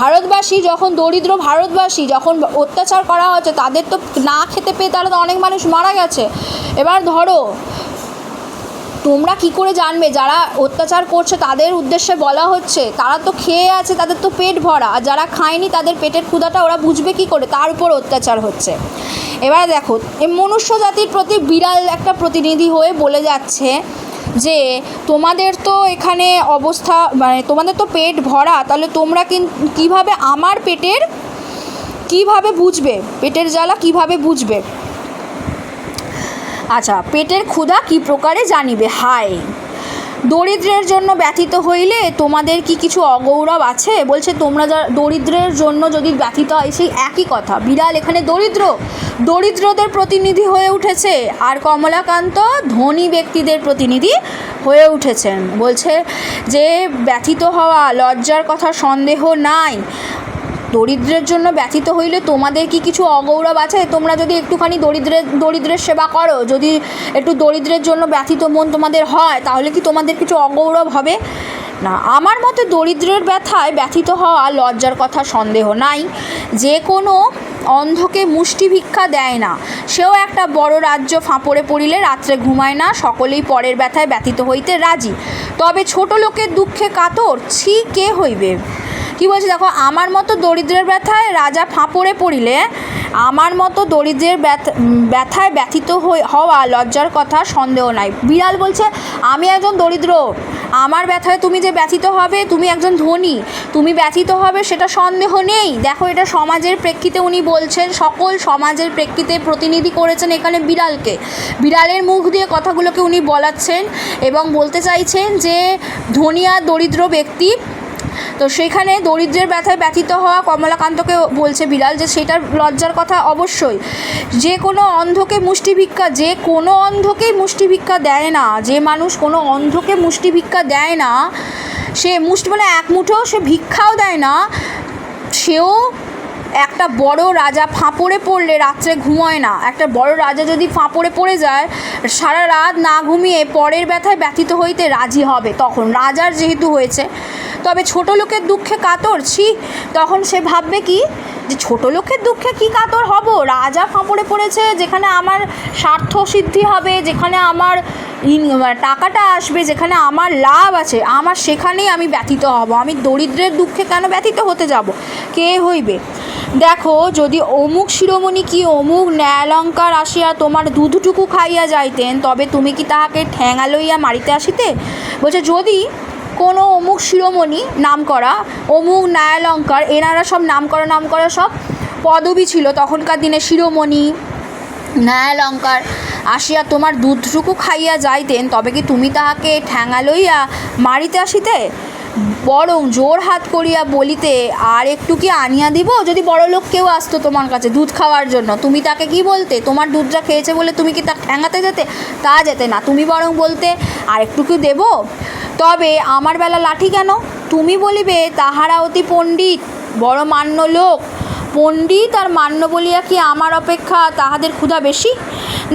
ভারতবাসী যখন, দরিদ্র ভারতবাসী যখন অত্যাচার করা হচ্ছে, তাদের তো না খেতে পেয়ে তারা তো অনেক মানুষ মারা গেছে। এবার ধরো, তোমরা কি করে জানবে? যারা অত্যাচার করছে তাদের উদ্দেশ্যে বলা হচ্ছে, তারা তো খেয়ে আছে, তাদের তো পেট ভরা, আর যারা খায়নি তাদের পেটের ক্ষুধাটা ওরা বুঝবে কি করে? তার উপর অত্যাচার হচ্ছে। এবার দেখো, এই মনুষ্য জাতির প্রতি বিড়াল একটা প্রতিনিধি হয়ে বলে যাচ্ছে যে তোমাদের তো এখানে অবস্থা, মানে তোমাদের তো পেট ভরা, তাহলে তোমরা কীভাবে আমার পেটের কীভাবে বুঝবে, পেটের জ্বালা কীভাবে বুঝবে? আচ্ছা, পেটের ক্ষুধা কী প্রকারে জানিবে? হায়, দরিদ্রের জন্য ব্যথিত হইলে তোমাদের কি কিছু অগৌরব আছে? বলছে তোমরা যারা দরিদ্রের জন্য যদি ব্যথিত হয়, সেই একই কথা। বিড়াল এখানে দরিদ্রদের প্রতিনিধি হয়ে উঠেছে, আর কমলাকান্ত ধনী ব্যক্তিদের প্রতিনিধি হয়ে উঠেছেন। বলছে যে ব্যথিত হওয়া লজ্জার কথা সন্দেহ নাই। দরিদ্রের জন্য ব্যথিত হইলে তোমাদের কি কিছু অগৌরব আছে? তোমরা যদি একটুখানি দরিদ্রের সেবা করো, যদি একটু দরিদ্রের জন্য ব্যথিত মন তোমাদের হয়, তাহলে কি তোমাদের কিছু অগৌরব হবে? না, আমার মতে দরিদ্রের ব্যথায় ব্যথিত হওয়া লজ্জার কথা সন্দেহ নাই। যে কোনো অন্ধকে মুষ্টি ভিক্ষা দেয় না, সেও একটা বড় রাজ্য ফাঁপড়ে পড়িলে রাত্রে ঘুমায় না, সকলেই পরের ব্যথায় ব্যথিত হইতে রাজি, তবে ছোট লোকের দুঃখে কাতর ছি কে হইবে? কী বলছে দেখো, আমার মতো দরিদ্রের ব্যথায় রাজা ফাঁপড়ে পড়িলে, আমার মতো দরিদ্রের ব্যথায় ব্যথিত হওয়া লজ্জার কথা সন্দেহ নাই। বিড়াল বলছে আমি একজন দরিদ্র, আমার ব্যথায় তুমি যে ব্যথিত হবে, তুমি একজন ধনী, তুমি ব্যথিত হবে সেটা সন্দেহ নেই। দেখো, এটা সমাজের প্রেক্ষিতে উনি বলছেন, সকল সমাজের প্রেক্ষিতে প্রতিনিধি করেছেন এখানে বিড়ালকে। বিড়ালের মুখ দিয়ে কথাগুলোকে উনি বলাচ্ছেন এবং বলতে চাইছেন যে ধনী আর দরিদ্র ব্যক্তি, তো সেখানে দরিদ্রের ব্যথায় ব্যথিত হওয়া কমলাকান্তকে বলছে বিড়াল যে সেটার লজ্জার কথা অবশ্যই। যে কোনো অন্ধকে মুষ্টি ভিক্ষা, যে কোনো অন্ধকেই মুষ্টি ভিক্ষা দেয় না, যে মানুষ কোনো অন্ধকে মুষ্টি ভিক্ষা দেয় না, সে মুষ্টি মানে এক মুঠো সে ভিক্ষাও দেয় না, সেও একটা বড় রাজা ফাঁপড়ে পড়লে রাত্রে ঘুমোয় না। একটা বড় রাজা যদি ফাঁপড়ে পড়ে যায়, সারা রাত না ঘুমিয়ে পরের ব্যথায় ব্যথিত হইতে রাজি হবে, তখন রাজার যেহেতু হয়েছে। তবে ছোট লোকের দুঃখে কাতর ছি, তখন সে ভাববে কি যে ছোট লোকের দুঃখে কী কাতর হব, রাজা ফাঁপড়ে পড়েছে, যেখানে আমার স্বার্থ সিদ্ধি হবে, যেখানে আমার টাকাটা আসবে, যেখানে আমার লাভ আছে, আমার সেখানেই আমি ব্যথিত হব। আমি দরিদ্রের দুঃখে কেন ব্যথিত হতে যাব? কে হইবে? দেখো, যদি অমুক শিরোমণি কি অমুক ন্যায়ালঙ্কার আসিয়া তোমার দুধটুকু খাইয়া যাইতেন, তবে তুমি কি তাহাকে ঠ্যাঙা লইয়া মারিতে আসিতে? বলছে যদি কোনো অমুক শিরোমণি নাম করা, অমুক ন্যায়ালঙ্কার, এনারা সব নাম করা সব পদবী ছিল তখনকার দিনে, শিরোমণি, ন্যায়ালঙ্কার আসিয়া তোমার দুধটুকু খাইয়া যাইতেন, তবে কি তুমি তাহাকে ঠ্যাঙা লইয়া মারিতে আসিতে? বরং জোর হাত করিয়া বলিতে, আর একটু কি আনিয়া দিব? যদি বড় লোক কেউ আসতো তোমার কাছে দুধ খাওয়ার জন্য, তুমি তাকে কি বলতে? তোমার দুধটা খেয়েছে বলে তুমি কি তা ঠ্যাঙাতে যেতে? তা যেতে না, তুমি বরং বলতে আর একটু কি দেব? তবে আমার বেলা লাঠি কেন? তুমি বলিবে তাহারা অতি পণ্ডিত, বড় মান্য লোক। পণ্ডিত আর মান্য বলিয়া কি আমার অপেক্ষা তাহাদের ক্ষুধা বেশি?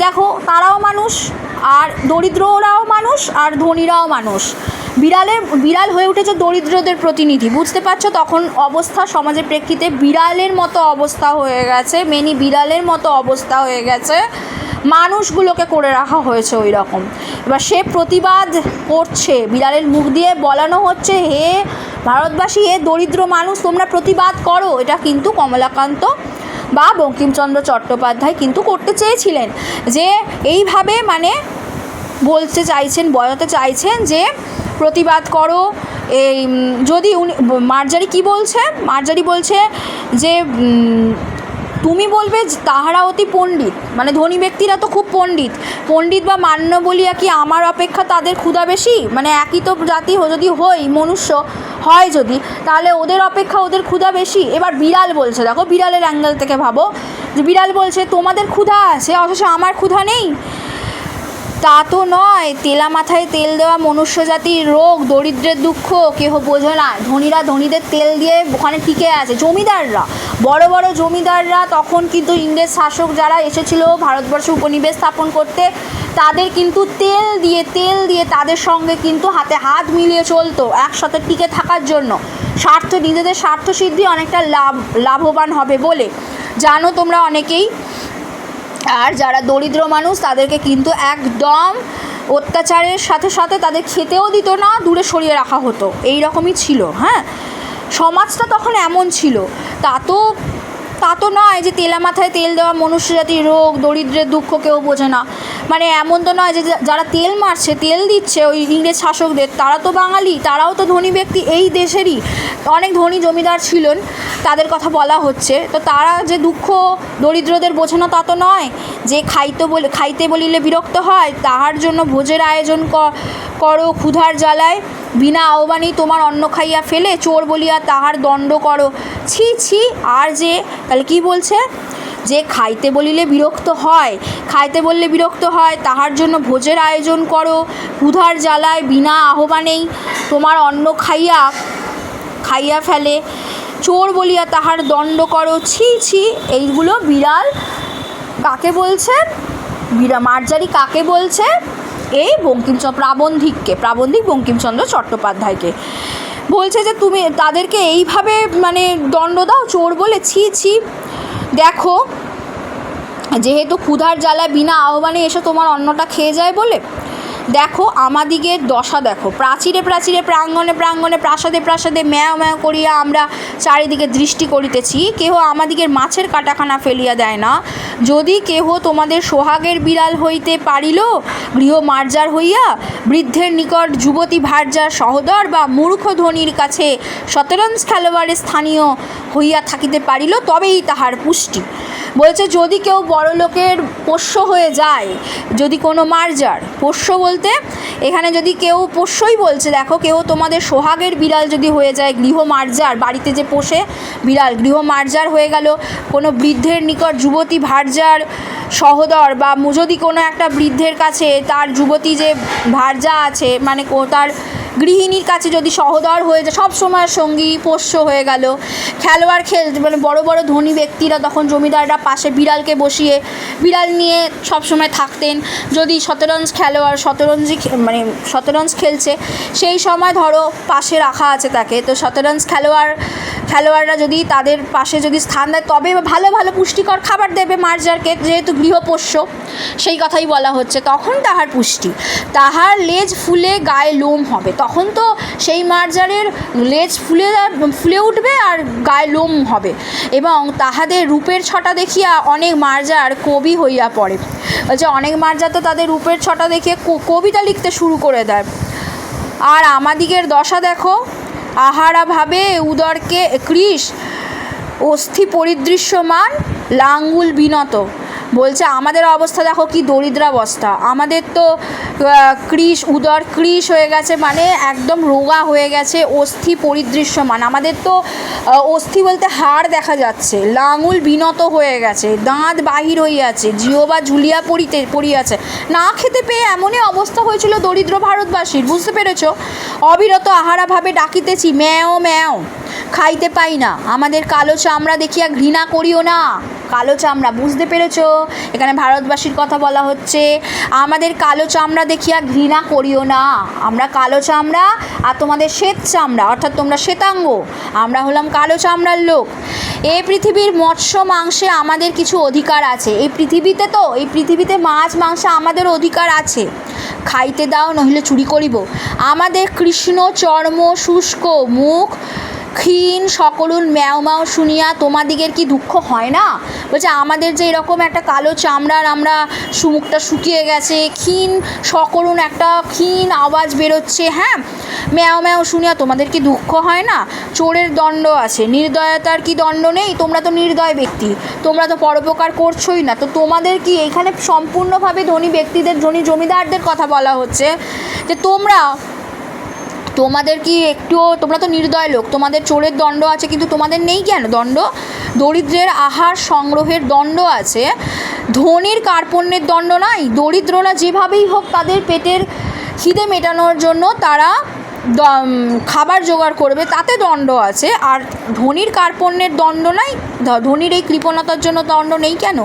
দেখো, তারাও মানুষ, আর দরিদ্ররাও মানুষ, আর ধনীরাও মানুষ। বিড়াল হয়ে উঠেছে দরিদ্রদের প্রতিনিধি, বুঝতে পারছো? তখন অবস্থা সমাজের প্রেক্ষিতে বিড়ালের মতো অবস্থা হয়ে গেছে, বিড়ালের মতো অবস্থা হয়ে গেছে, মানুষগুলোকে করে রাখা হয়েছে ওই রকম। এবার সে প্রতিবাদ করছে, বিড়ালের মুখ দিয়ে বলানো হচ্ছে, হে ভারতবাসী, হে দরিদ্র মানুষ, তোমরা প্রতিবাদ করো। এটা কিন্তু কমলাকান্ত বা বঙ্কিমচন্দ্র চট্টোপাধ্যায় কিন্তু করতে চেয়েছিলেন, যে এইভাবে মানে বলতে চাইছেন, বোঝাতে চাইছেন যে প্রতিবাদ করো। এই যদি মার্জারি কি বলছে? মার্জারি বলছে যে তুমি বলবে তাহারা অতি পণ্ডিত, মানে ধনী ব্যক্তিরা তো খুব পণ্ডিত বা মান্য বলিয়া কি আমার অপেক্ষা তাদের ক্ষুধা বেশি? মানে একই তো জাতি যদি হই, মনুষ্য হয় যদি, তাহলে ওদের অপেক্ষা ওদের ক্ষুধা বেশি। এবার বিড়াল বলছে, দেখো বিড়ালের অ্যাঙ্গেল থেকে ভাবো, যে বিড়াল বলছে তোমাদের ক্ষুধা আছে অথচ আমার ক্ষুধা নেই। তা তো নয়, তেলা মাথায় তেল দেওয়া মনুষ্য জাতির রোগ, দরিদ্রের দুঃখ কেহ বোঝে না। ধনীরা ধনীদের তেল দিয়ে ওখানে টিকে আছে। জমিদাররা, বড় বড় জমিদাররা, তখন কিন্তু ইংরেজ শাসক যারা এসেছিল ভারতবর্ষে উপনিবেশ স্থাপন করতে, তাদের কিন্তু তেল দিয়ে তাদের সঙ্গে কিন্তু হাতে হাত মিলিয়ে চলতো একসাথে টিকে থাকার জন্য, নিজেদের স্বার্থসিদ্ধি অনেকটা লাভবান হবে বলে। জানো তোমরা অনেকেই। আর যারা দরিদ্র মানুষ তাদেরকে কিন্তু একদম অত্যাচারের সাথে সাথে তাদের খেতেও দিত না, দূরে সরিয়ে রাখা হতো, এই রকমই ছিল। হ্যাঁ, সমাজটা তখন এমন ছিল। তা তো নয় যে তেলা মাথায় তেল দেওয়া মনুষ্যজাতির রোগ, দরিদ্রের দুঃখ কেউ বোঝে না। মানে এমন তো নয় যে যারা তেল মারছে, তেল দিচ্ছে ওই ইংরেজ শাসকদের, তারা তো বাঙালি, তারাও তো ধনী ব্যক্তি, এই দেশেরই অনেক ধনী জমিদার ছিলেন, তাদের কথা বলা হচ্ছে। তো তারা যে দুঃখ দরিদ্রদের বোঝে না তা তো নয়। যে খাইতে বলিলে বিরক্ত হয়, তাহার জন্য ভোজের আয়োজন করো ক্ষুধার জ্বালায়, বিনা আহ্বানী তোমার অন্ন খাইয়া ফেলে, চোর বলিয়া তাহার দণ্ড করো। ছি ছি। আর যে তাহলে কি বলছে? যে খাইতে বললে বিরক্ত হয়, তাহার জন্য ভোজের আয়োজন করো ক্ষুধার জ্বালায়, বিনা আহ্বানেই তোমার অন্ন খাইয়া ফেলে, চোর বলিয়া তাহার দণ্ড করো। ছি ছি। এইগুলো বিড়াল কাকে বলছে? মার্জারি কাকে বলছে? এই প্রাবন্ধিক বঙ্কিমচন্দ্র চট্টোপাধ্যায়কে বলছে যে তুমি তাদেরকে এইভাবে মানে দণ্ড দাও চোর বলে। ছি ছি। দেখো, যেহেতু ক্ষুধার জ্বালায় বিনা আহ্বানে এসে তোমার অন্নটা খেয়ে যায় বলে। দেখো আমাদিগের দশা, দেখো প্রাচীরে প্রাঙ্গণে প্রাসাদে ম্যাও ম্যাও করিয়া আমরা চারিদিকে দৃষ্টি করিতেছি, কেহ আমাদিগের মাছের কাটাখানা ফেলিয়া দেয় না। যদি কেহ তোমাদের সোহাগের বিড়াল হইতে পারিল, গৃহ মার্জার হইয়া, বৃদ্ধের নিকট যুবতী ভার্যার সহোদর বা মূর্খ ধনীর কাছে শতরঞ্জ খেলোয়াড়ের স্থানীয় হইয়া থাকিতে পারিল, তবেই তাহার পুষ্টি। বলছে যদি কেউ বড় লোকের পোষ্য হয়ে যায়, যদি কোনো মার্জার, পোষ্য বলতে এখানে যদি কেউ পোষ্যই বলছে, দেখো কেউ তোমাদের সোহাগের বিড়াল যদি হয়ে যায়, গৃহ মার্জার, বাড়িতে যে পোষে বিড়াল, গৃহ মার্জার হয়ে গেল, কোনো বৃদ্ধের নিকট যুবতী ভার্যার সহোদর, বা যদি কোনো একটা বৃদ্ধের কাছে তার যুবতী যে ভার্যা আছে, মানে তার গৃহিণীর কাছে যদি সহোদর হয়ে যায়, সব সময়ের সঙ্গী পোষ্য হয়ে গেল। খেলোয়াড় মানে বড় বড় ধনী ব্যক্তিরা তখন জমিদাররা পাশে বিড়ালকে বসিয়ে বিড়াল নিয়ে সব সময় থাকতেন। যদি শতরঞ্জ খেলোয়াড় শতরঞ্জ খেলছে, সেই সময় ধরো পাশে রাখা আছে তাকে, তো শতরঞ্জ খেলোয়াড়রা যদি তাদের পাশে যদি স্থান দেয় তবে ভালো ভালো পুষ্টিকর খাবার দেবে মার্জারকে, যেহেতু গৃহপোষ্য সেই কথাই বলা হচ্ছে। তখন তাহার পুষ্টি, তাহার লেজ ফুলে গায়ে লোম হবে, তখন তো সেই মার্জারের লেজ ফুলে উঠবে আর গায়ে লোম হবে। এবং তাহাদের রূপের ছটা দেখিয়া অনেক মার্জার কবি হইয়া পড়ে। বলছে অনেক মার্জার তো তাদের রূপের ছটা দেখিয়ে কবিতা লিখতে শুরু করে দেয়। আর আমাদিগের দশা দেখো, আহারা ভাবে উদরকে কৃশ, অস্থি পরিদৃশ্যমান, লাঙ্গুল বিনত। বলছে আমাদের অবস্থা দেখো কি দরিদ্রাবস্থা, আমাদের তো উদর কৃশ হয়ে গেছে, মানে একদম রোগা হয়ে গেছে, অস্থি পরিদৃশ্যমান, আমাদের তো অস্থি বলতে হাড় দেখা যাচ্ছে, লাঙুল বিনত হয়ে গেছে, দাঁত বাহির হইয়াছে, জিহ্বা ঝুলিয়া পড়িয়াছে। না খেতে পেয়ে এমনই অবস্থা হয়েছিল দরিদ্র ভারতবাসীর, বুঝতে পেরেছ? অবিরত আহারা ভাবে ডাকিতেছি, ম্যাও ম্যাও, খাইতে পাই না, আমাদের কালো চামড়া দেখিয়া ঘৃণা করিও না। কালো চামড়া, বুঝতে পেরেছো? এখানে ভারতবাসীর কথা বলা হচ্ছে, আমাদের কালো চামড়া দেখিয়া ঘৃণা করিও না, আমরা কালো চামড়া আর তোমাদের শ্বেত চামড়া, অর্থাৎ তোমরা শ্বেতাঙ্গ, আমরা হলাম কালো চামড়ার লোক। এই পৃথিবীর মৎস্য মাংসে আমাদের কিছু অধিকার আছে, এই পৃথিবীতে মাছ মাংসে আমাদের অধিকার আছে, খাইতে দাও নহিলে চুরি করিব। আমাদের কৃষ্ণ চর্ম শুষ্ক, মুখ ক্ষীণ, সকরুণ ম্যাও ম্যাও শুনিয়া তোমাদিগের কি দুঃখ হয় না? বলছে আমাদের যে এরকম একটা কালো চামড়ার, আমরা মুখটা শুকিয়ে গেছে, ক্ষীণ সকরুণ একটা ক্ষীণ আওয়াজ বেরোচ্ছে, হ্যাঁ, ম্যাও ম্যাও শুনিয়া তোমাদের কি দুঃখ হয় না? চোরের দণ্ড আছে, নির্দয়তার কি দণ্ড নেই? তোমরা তো নির্দয় ব্যক্তি, তোমরা তো পরোপকার করছোই না, তো তোমাদের কি? এইখানে সম্পূর্ণভাবে ধনী ব্যক্তিদের, ধনী জমিদারদের কথা বলা হচ্ছে যে তোমাদের কি একটুও, তোমরা তো নির্দয় লোক, তোমাদের চোরের দণ্ড আছে, কিন্তু তোমাদের নেই কেন দণ্ড? দরিদ্রের আহার সংগ্রহের দণ্ড আছে, ধনীর কার্পণ্যের দণ্ড নাই। দরিদ্ররা যেভাবেই হোক তাদের পেটের খিদে মেটানোর জন্য তারা খাবার জোগাড় করবে, তাতে দণ্ড আছে। আর ধনীর কার্পণ্যের দণ্ড নাই, ধনীর এই কৃপণতার জন্য দণ্ড নেই কেন?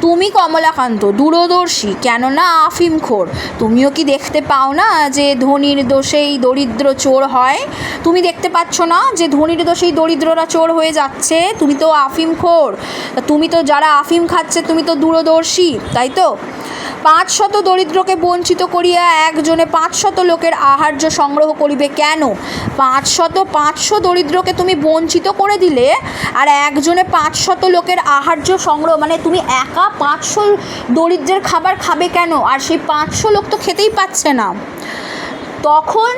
তুমি কমলাকান্ত দূরদর্শী, কেননা আফিমখোর, তুমিও কি দেখতে পাও না যে ধনীর দোষেই দরিদ্র চোর হয়? তুমি দেখতে পাচ্ছ না যে ধনীর দোষেই দরিদ্ররা চোর হয়ে যাচ্ছে? তুমি তো আফিমখোর, তুমি তো যারা আফিম খাচ্ছে তুমি তো দূরদর্শী, তাই তো? 500 দরিদ্রকে বঞ্চিত করিয়া একজনে 500 লোকের আহার্য সংগ্রহ করিবে কেন? 500 দরিদ্রকে তুমি বঞ্চিত করে দিলে, আর একজনে 500 লোকের আহার্য সংগ্রহ, মানে তুমি একা 500 দরিদ্রের খাবার খাবে কেন? আর সেই 500 লোক তো খেতেই পাচ্ছে না। তখন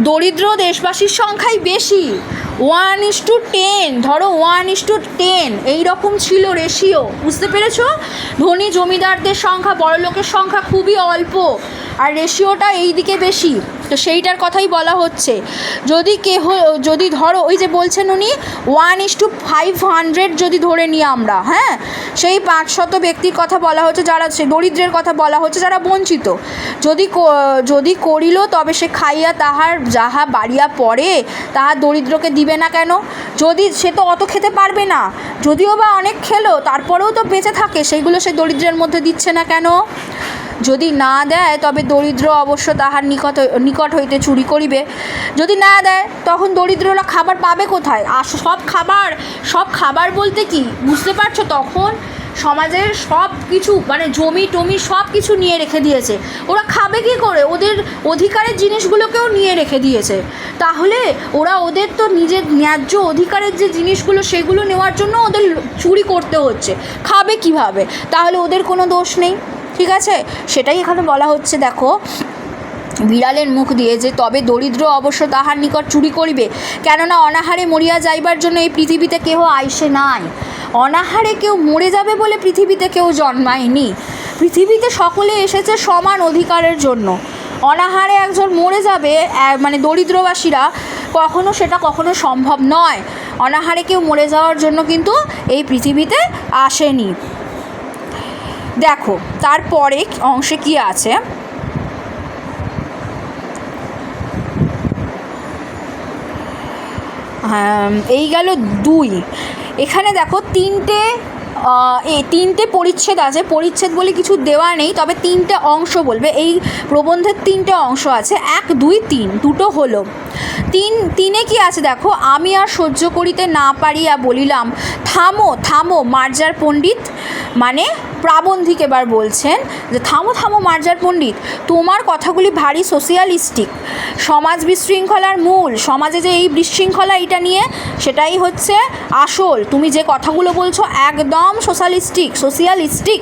দরিদ্র দেশবাসীর সংখ্যাই বেশি, 1:10, ধরো 1:10 এইরকম ছিল রেশিও, বুঝতে পেরেছো? ধনী জমিদারদের সংখ্যা, বড়লোকের সংখ্যা খুবই অল্প, আর রেশিওটা এই দিকে বেশি। তো সেইটার কথাই বলা হচ্ছে, যদি ধরো ওই যে বলছেন উনি 1:500 যদি ধরে নিই আমরা, হ্যাঁ, সেই 500 ব্যক্তির কথা বলা হচ্ছে, যারা সে দরিদ্রের কথা বলা হচ্ছে, যারা বঞ্চিত। যদি করিল তবে সে খাইয়া তাহার যাহা বাড়িয়া পড়ে তাহার দরিদ্রকে দিবে না কেন? যদি সে তো অত খেতে পারবে না, যদিও বা অনেক খেলো তারপরেও তো বেঁচে থাকে, সেইগুলো সে দরিদ্রের মধ্যে দিচ্ছে না কেন? যদি না দেয় তবে দরিদ্র অবশ্য তাহার নিকট হইতে চুরি করিবে। যদি না দেয় তখন দরিদ্ররা খাবার পাবে কোথায়? আর সব খাবার বলতে কি, বুঝতে পারছো? তখন সমাজের সব কিছু, মানে জমি টমি সব কিছু নিয়ে রেখে দিয়েছে, ওরা খাবে কী করে? ওদের অধিকারের জিনিসগুলোকেও নিয়ে রেখে দিয়েছে, তাহলে ওদের তো নিজের ন্যায্য অধিকারের যে জিনিসগুলো সেগুলো নেওয়ার জন্য ওদের চুরি করতে হচ্ছে, খাবে কিভাবে? তাহলে ওদের কোনো দোষ নেই, ঠিক আছে? সেটাই এখানে বলা হচ্ছে, দেখো বিড়ালের মুখ দিয়ে, যে তবে দরিদ্র অবশ্য তাহার নিকট চুরি করিবে, কেননা অনাহারে মরিয়া যাইবার জন্য এই পৃথিবীতে কেহ আইসে নাই। অনাহারে কেউ মরে যাবে বলে পৃথিবীতে কেউ জন্মায়নি, পৃথিবীতে সকলে এসেছে সমান অধিকারের জন্য। অনাহারে একজন মরে যাবে, মানে দরিদ্রবাসীরা, সেটা কখনো সম্ভব নয়। অনাহারে কেউ মরে যাওয়ার জন্য কিন্তু এই পৃথিবীতে আসেনি। দেখো তারপরে অংশে কি আছে, এই গেল 2। এখানে দেখো তিনটে পরিচ্ছেদ আছে। পরিচ্ছেদ বলে কিছু দেওয়া নেই, তবে 3টে অংশ বলবে। এই প্রবন্ধের 3টে অংশ আছে, 1, 2, 3, দুটো হলো। 3 কি আছে দেখো, আমি আর সহ্য করিতে না পারিয়া বলিলাম, থামো থামো মার্জার পণ্ডিত। মানে প্রাবন্ধিক এবার বলছেন যে থামো থামো মার্জার পণ্ডিত, তোমার কথাগুলি ভারী সোশিয়ালিস্টিক। সমাজ বিশৃঙ্খলার মূল, সমাজে যে এই বিশৃঙ্খলা এটা নিয়ে, সেটাই হচ্ছে আসল। তুমি যে কথাগুলো বলছো একদম সোশিয়ালিস্টিক।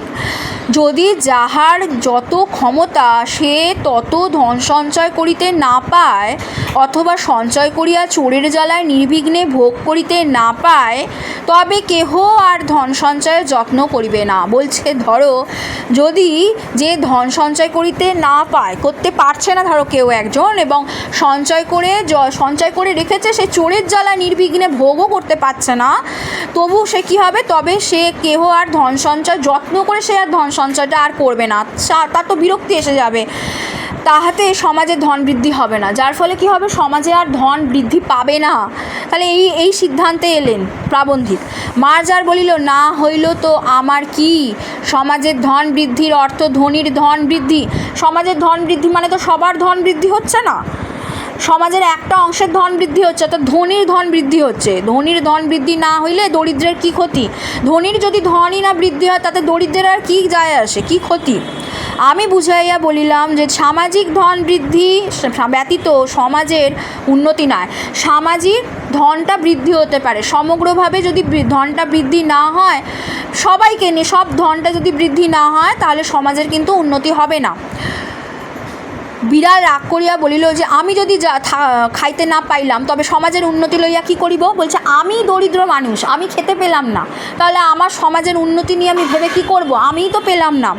যদি যাহার যত ক্ষমতা সে তত ধন সঞ্চয় করিতে না পায়, অথবা সঞ্চয় করিয়া চোরের জ্বালায় নির্বিঘ্নে ভোগ করিতে না পায়, তবে কেহ আর ধন সঞ্চয়ের যত্ন করিবে না। বলছে ধরো যদি যে ধন সঞ্চয় করিতে না পায়, করতে পারছে না ধরো কেউ একজন, এবং সঞ্চয় করে রেখেছে, সে চোরের জ্বালা নির্বিঘ্নে ভোগও করতে পারছে না, তবু সে কী হবে, তবে সে কেহ আর ধন সঞ্চয় যত্ন করে সে আর ধন সঞ্চয়টা আর করবে না, তার তো বিরক্তি এসে যাবে, তাহাতে সমাজে ধন বৃদ্ধি হবে না, যার ফলে কি হবে, সমাজে আর ধন বৃদ্ধি পাবে না। তাহলে এই সিদ্ধান্তে এলেন প্রাবন্ধিক। মার্জার বলিল, না হইল তো আমার কি, সমাজের ধন বৃদ্ধির অর্থ ধনীর ধন বৃদ্ধি। সমাজের ধন বৃদ্ধি মানে তো সবার ধন বৃদ্ধি হচ্ছে না, সমাজের একটা অংশের ধন বৃদ্ধি হচ্ছে, অর্থাৎ ধনীর ধন বৃদ্ধি হচ্ছে। ধনীর ধন বৃদ্ধি না হইলে দরিদ্রের কি ক্ষতি? ধনীর যদি ধনই না বৃদ্ধি হয়, তাতে দরিদ্রের আর কী যায় আসে, কী ক্ষতি? আমি বুঝাইয়া বলিলাম যে সামাজিক ধন বৃদ্ধি ব্যতীত সমাজের উন্নতি নয়। সামাজিক ধনটা বৃদ্ধি হতে পারে, সমগ্রভাবে যদি ধনটা বৃদ্ধি না হয়, সবাইকে নিয়ে সব ধনটা যদি বৃদ্ধি না হয়, তাহলে সমাজের কিন্তু উন্নতি হবে না। বিড়াল রাগ করিয়া বলিল যে আমি যদি খাইতে না পাইলাম, তবে সমাজের উন্নতি লইয়া কী করিব? বলছে আমি দরিদ্র মানুষ, আমি খেতে পেলাম না, তাহলে আমার সমাজের উন্নতি নিয়ে আমি ভেবে কী করব? আমিই তো পেলাম না।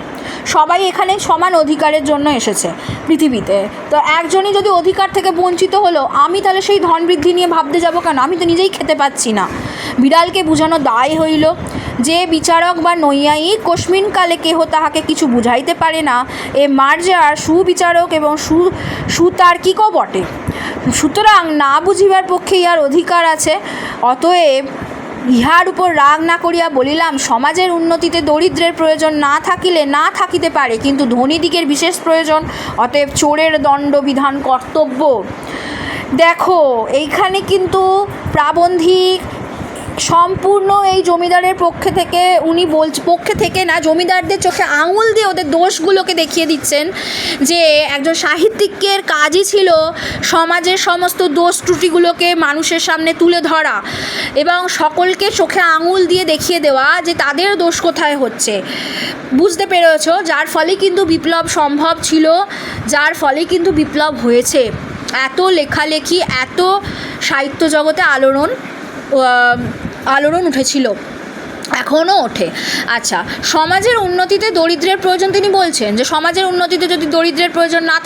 সবাই এখানে সমান অধিকারের জন্য এসেছে পৃথিবীতে, তো একজনই যদি অধিকার থেকে বঞ্চিত হলো, আমি তাহলে সেই ধন বৃদ্ধি নিয়ে ভাবতে যাব কেন? আমি তো নিজেই খেতে পাচ্ছি না। বিড়ালকে বুঝানো দায় হইল যে বিচারক বা নৈয়ায়িক কস্মিনকালে কেহ তাহাকে কিছু বুঝাইতে পারে না, এ মার্জার সুবিচারক এবং সুতার্কিকও বটে। সুতরাং না বুঝিবার পক্ষে ইহার অধিকার আছে। অতএব ইহার উপর রাগ না করিয়া বলিলাম, সমাজের উন্নতিতে দরিদ্রের প্রয়োজন না থাকিলে না থাকিতে পারে, কিন্তু ধনীদিগের বিশেষ প্রয়োজন, অতএব চোরের দণ্ড বিধান কর্তব্য। দেখো এইখানে কিন্তু প্রাবন্ধিক সম্পূর্ণ এই জমিদারের পক্ষে থেকে জমিদারদের চোখে আঙুল দিয়ে ওদের দোষগুলোকে দেখিয়ে দিচ্ছেন, যে একজন সাহিত্যিকের কাজই ছিল সমাজের সমস্ত দোষ ত্রুটিগুলোকে মানুষের সামনে তুলে ধরা এবং সকলকে চোখে আঙুল দিয়ে দেখিয়ে দেওয়া যে তাদের দোষ কোথায় হচ্ছে। বুঝতে পেরেছো? যার ফলে কিন্তু বিপ্লব সম্ভব ছিল, যার ফলে কিন্তু বিপ্লব হয়েছে। এত লেখালেখি, এত সাহিত্য জগতে আলোড়ন উঠেছিল, এখনও ওঠে। আচ্ছা, সমাজের উন্নতিতে দরিদ্রের প্রয়োজন, তিনি বলছেন যে সমাজের উন্নতিতে যদি দরিদ্রের প্রয়োজন না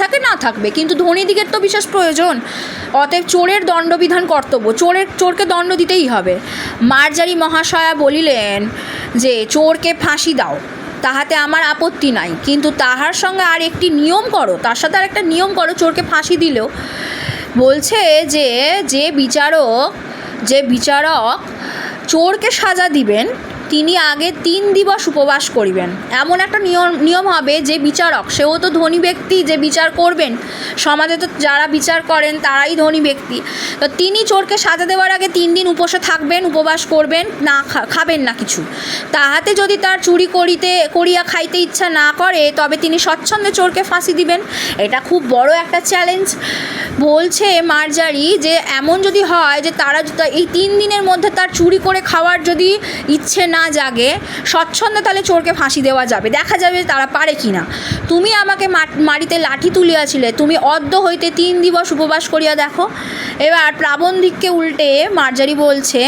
থাকবে, কিন্তু ধনীদিগের তো বিশেষ প্রয়োজন, অতএব চোরের দণ্ডবিধান কর্তব্য, চোরকে দণ্ড দিতেই হবে। মার্জারি মহাশয়া বলিলেন যে চোরকে ফাঁসি দাও, তাহাতে আমার আপত্তি নাই, কিন্তু তাহার সঙ্গে আর একটি নিয়ম করো, তার সাথে আর একটা নিয়ম করো, চোরকে ফাঁসি দিলেও। বলছে যে বিচারক চোরকে সাজা দিবেন, তিনি আগে 3 দিবস উপবাস করিবেন। এমন একটা নিয়ম হবে যে বিচারক, সেও তো ধনী ব্যক্তি, যে বিচার করবেন, সমাজে তো যারা বিচার করেন তারাই ধনী ব্যক্তি, তো তিনি চোরকে সাজা দেওয়ার আগে 3 দিন উপসে থাকবেন, উপবাস করবেন, না খাবেন না কিছু। তাহাতে যদি তার চুরি করিয়া খাইতে ইচ্ছা না করে, তবে তিনি স্বচ্ছন্দে চোরকে ফাঁসি দিবেন। এটা খুব বড় একটা চ্যালেঞ্জ। বলছে মার্জারি যে এমন যদি হয় যে তারা এই 3 দিনের মধ্যে তার চুরি করে খাওয়ার যদি ইচ্ছে না জাগে স্বচ্ছন্দে, তাহলে চোরকে ফাঁসি দেওয়া যাবে, দেখা যাবে তারা পারে কি না। তুমি আমাকে মাটিতে লাঠি তুলিয়াছিলে, তুমি অদ্য হইতে 3 দিবস উপবাস করিয়া দেখো। এবার প্রাবন্ধিককে উল্টে মার্জারি বলছে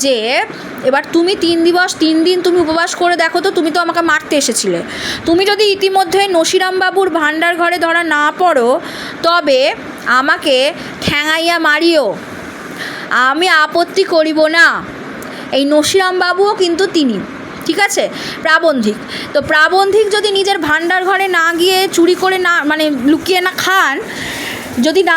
যে এবার তুমি 3 দিন তুমি উপবাস করে দেখো তো, তুমি তো আমাকে মারতে এসেছিলে, তুমি যদি ইতিমধ্যে নসিরামবাবুর ভাণ্ডার ঘরে ধরা না পড়ো, তবে আমাকে ঠ্যাঙাইয়া মারিও, আমি আপত্তি করিব না। এই নসিরামবাবুও কিন্তু তিনি, ঠিক আছে, প্রাবন্ধিক। তো প্রাবন্ধিক যদি নিজের ভাণ্ডার ঘরে না গিয়ে চুরি করে না, মানে লুকিয়ে না খান, যদি না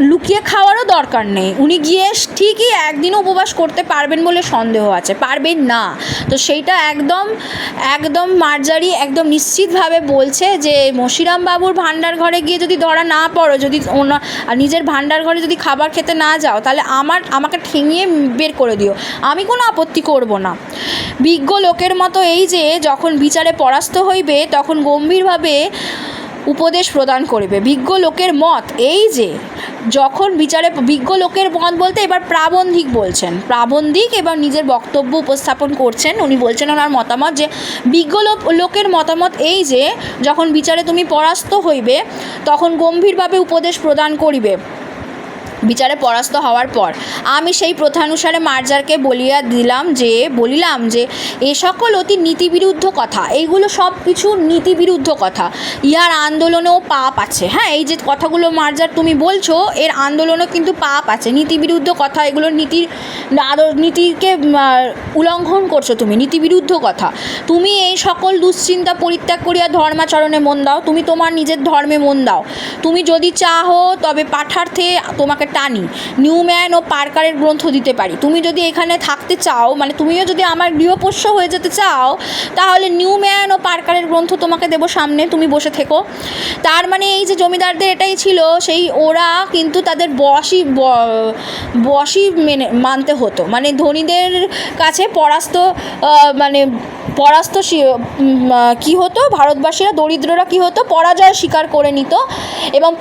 লুকিয়ে খাওয়ারও দরকার নেই। উনি গিয়ে ঠিকই একদিনও উপবাস করতে পারবেন বলে সন্দেহ আছে, পারবেন না। তো সেইটা একদম একদম মার্জারি একদম নিশ্চিতভাবে বলছে যে মশিরাম বাবুর ভাণ্ডার ঘরে গিয়ে যদি ধরা না পড়ো, যদি নিজের ভাণ্ডার ঘরে যদি খাবার খেতে না যাও, তাহলে আমাকে ঠেঙিয়ে বের করে দিও, আমি কোনো আপত্তি করব না। বিজ্ঞ লোকের মতো এই যে যখন বিচারে পরাস্ত হইবে তখন গম্ভীরভাবে উপদেশ প্রদান করিবে। বিজ্ঞ লোকের মত এই যে যখন বিচারে, বিজ্ঞ লোকের মত বলতে এবার প্রাবন্ধিক বলছেন, প্রাবন্ধিক এবার নিজের বক্তব্য উপস্থাপন করছেন। উনি বলছেন ওনার মতামত যে বিজ্ঞ লোকের মতামত এই যে যখন বিচারে তুমি পরাস্ত হইবে তখন গম্ভীরভাবে উপদেশ প্রদান করিবে। বিচারে পরাস্ত হওয়ার পর আমি সেই প্রথানুসারে মার্জারকে বলিলাম যে এ সকল অতি নীতিবিরুদ্ধ কথা, এইগুলো সব কিছু নীতিবিরুদ্ধ কথা, ইহার আন্দোলনেও পাপ আছে। হ্যাঁ, এই যে কথাগুলো মার্জার তুমি বলছো, এর আন্দোলনেও কিন্তু পাপ আছে, নীতিবিরুদ্ধ কথা, এগুলো নীতিকে উল্লঙ্ঘন করছো তুমি, নীতিবিরুদ্ধ কথা। তুমি এই সকল দুশ্চিন্তা পরিত্যাগ করিয়া ধর্মাচরণে মন দাও, তুমি তোমার নিজের ধর্মে মন দাও। তুমি যদি চাহো তবে পাঠার্থে তোমাকে টানি, নিউম্যান ও পার্কারের গ্রন্থ দিতে পারি। তুমি যদি এখানে থাকতে চাও, মানে তুমিও যদি আমার গৃহপোষ্য হয়ে যেতে চাও, তাহলে নিউম্যান ও পার্কারের গ্রন্থ তোমাকে দেবো সামনে, তুমি বসে থেকো। তার মানে এই যে জমিদারদের এটাই ছিল, সেই ওরা কিন্তু তাদের বশই মানতে হতো, মানে ধনীদের কাছে পরাস্ত কী হতো, ভারতবাসীরা দরিদ্ররা কী হতো, পরাজয় স্বীকার করে নিত, এবং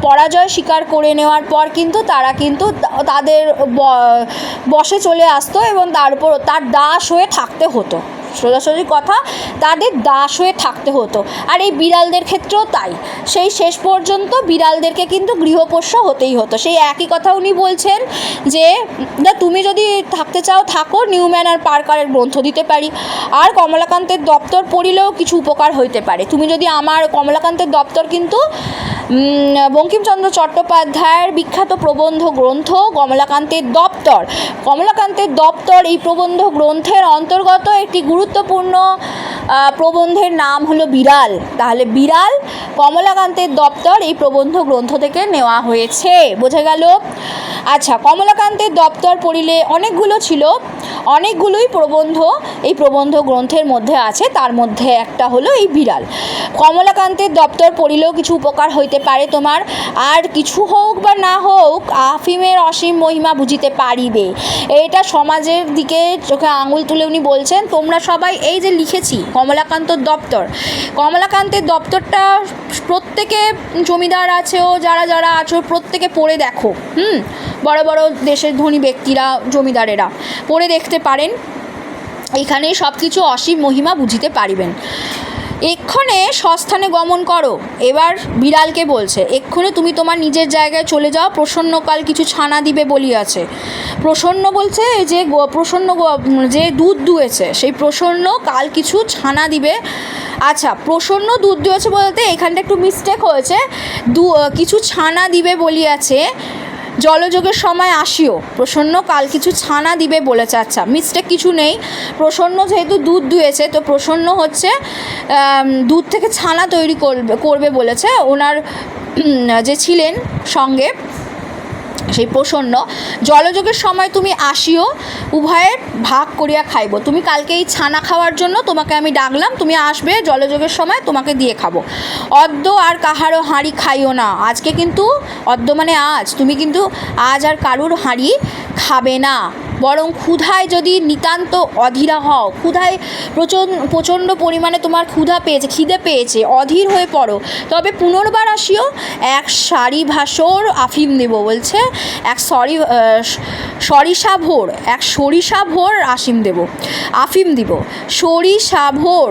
পরাজয় স্বীকার করে নেওয়ার পর কিন্তু তারা কিন্তু তাদের বশে চলে আসতো এবং তার উপর তার দাস হয়ে থাকতে হতো। সোজাসুজি কথা, তাদের দাস হয়ে থাকতে হতো। আর এই বিড়ালদের ক্ষেত্রেও তাই, সেই শেষ পর্যন্ত বিড়ালদেরকে কিন্তু গৃহপোষ্য হতেই হতো। সেই একই কথা উনি বলছেন যে তুমি যদি থাকতে চাও থাকো, নিউম্যান আর পার্কারের গ্রন্থ দিতে পারি, আর কমলাকান্তের দপ্তর পড়িলেও কিছু উপকার হইতে পারে। তুমি যদি আমার কমলাকান্তের দপ্তর কিন্তু বঙ্কিমচন্দ্র চট্টোপাধ্যায়ের বিখ্যাত প্রবন্ধ গ্রন্থ কমলাকান্তের দপ্তর। কমলাকান্তের দপ্তর এই প্রবন্ধ গ্রন্থের অন্তর্গত একটি গুরুত্বপূর্ণ প্রবন্ধের নাম হলো বিড়াল। তাহলে বিড়াল কমলাকান্তের দপ্তর এই প্রবন্ধ গ্রন্থ থেকে নেওয়া হয়েছে, বোঝা গেল? আচ্ছা, কমলাকান্তের দপ্তর পড়িলে অনেকগুলোই প্রবন্ধ এই প্রবন্ধ গ্রন্থের মধ্যে আছে, তার মধ্যে একটা হলো এই বিড়াল। কমলাকান্তের দপ্তর পড়িলেও কিছু উপকার হইতে পারে তোমার, আর কিছু হোক বা না হোক আফিমের অসীম মহিমা বুঝিতে পারিবে। এটা সমাজের দিকে চোখে আঙুল তুলে উনি বলছেন, তোমরা সবাই এই যে লিখেছি কমলাকান্তর কমলাকান্তের দপ্তরটা প্রত্যেকে জমিদার আছেও, যারা আছো প্রত্যেকে পড়ে দেখো। বড় বড় দেশের ধনী ব্যক্তিরা, জমিদারেরা পড়ে দেখতে পারেন, এইখানে সব কিছু অসীম মহিমা বুঝিতে পারিবেন। এক্ষণে স্বস্থানে গমন করো। এবার বিড়ালকে বলছে, এক্ষণে তুমি তোমার নিজের জায়গায় চলে যাও, প্রসন্নকাল কিছু ছানা দিবে বলিয়াছে। প্রসন্ন বলছে যে যে দুধ দুয়েছে, সেই প্রসন্ন কাল কিছু ছানা দিবে। আচ্ছা, প্রসন্ন দুধ দুয়েছে বলতে এখানটা একটু মিস্টেক হয়েছে, কিছু ছানা দিবে বলিয়াছে, জলযোগের সময় আসিও। প্রসন্ন কাল কিছু ছানা দিবে বলেছে। আচ্ছা, মিস্টেক কিছু নেই, প্রসন্ন যেহেতু দুধ দুয়েছে, তো প্রসন্ন হচ্ছে দুধ থেকে ছানা তৈরি করবে বলেছে। ওনার যে ছিলেন সঙ্গে সেই প্রসন্ন, জলযোগের সময় তুমি আসিও, উভয়ের ভাগ করিয়া খাইব। তুমি কালকে এই ছানা খাওয়ার জন্য তোমাকে আমি ডাকলাম, তুমি আসবে, জলযোগের সময় তোমাকে দিয়ে খাবো। অদ্য আর কাহারও হাঁড়ি খাইও না। আজকে কিন্তু, অদ্য মানে আজ, তুমি কিন্তু আজ আর কারুর হাঁড়ি খাবে না, বরং ক্ষুধায় যদি নিতান্ত অধীরা হও, ক্ষুধায় প্রচণ্ড পরিমাণে তোমার খিদে পেয়েছে, অধীর হয়ে পড়ো, তবে পুনর্বার আসিও, এক সরিষাভোর আফিম দেব বলছে, এক সরিষাভোর আফিম দিব, সরিষাভোর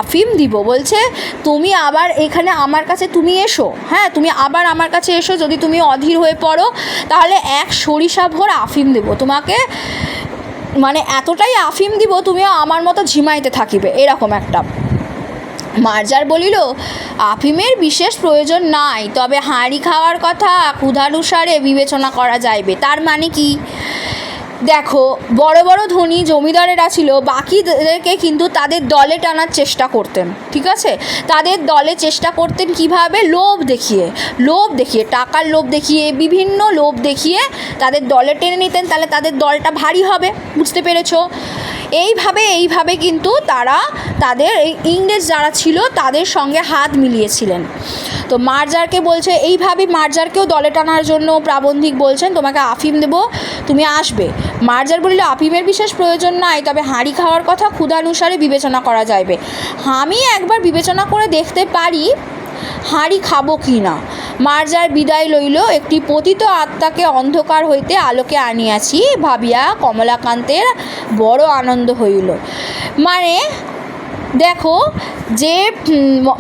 আফিম দিব বলছে। তুমি আবার এখানে আমার কাছে তুমি এসো, হ্যাঁ, তুমি আবার আমার কাছে এসো, যদি তুমি অধীর হয়ে পড়ো, তাহলে এক সরিষাভোর আফিম দেব তোমাকে, মানে এতটাই আফিম দিব তুমিও আমার মতো ঝিমাইতে থাকিবে, এরকম একটা। মার্জার বলিল, আফিমের বিশেষ প্রয়োজন নাই, তবে হাঁড়ি খাওয়ার কথা ক্ষুধানুসারে বিবেচনা করা যাইবে। তার মানে কি, দেখো বড় বড় ধনী জমিদারেরা ছিল, বাকিদেরকে কিন্তু তাদের দলে টানার চেষ্টা করতেন, ঠিক আছে? তাদের দলে চেষ্টা করতেন কিভাবে? লোভ দেখিয়ে টাকার লোভ দেখিয়ে, বিভিন্ন লোভ দেখিয়ে তাদের দলে টেনে নিতেন, তাহলে তাদের দলটা ভারী হবে, বুঝতে পেরেছো? এইভাবে কিন্তু তারা তাদের এই ইংরেজ যারা ছিল তাদের সঙ্গে হাত মিলিয়েছিলেন। তো মার্জারকে বলছে, এইভাবে মার্জারকেও দলে টানার জন্য প্রাবন্ধিক বলছেন তোমাকে আফিম দেব, তুমি আসবে। মার্জার বলল আফিমের বিশেষ প্রয়োজন নাই, তবে হাঁড়ি খাওয়ার কথা ক্ষুধানুসারে বিবেচনা করা যাইবে। আমি একবার বিবেচনা করে দেখতে পারি হাঁড়ি খাবো কি না। মার্জার বিদায় লইল, একটি পতিত আত্মাকে অন্ধকার হইতে আলোকে আনিয়াছি ভাবিয়া কমলাকান্তের বড় আনন্দ হইল। মানে দেখো যে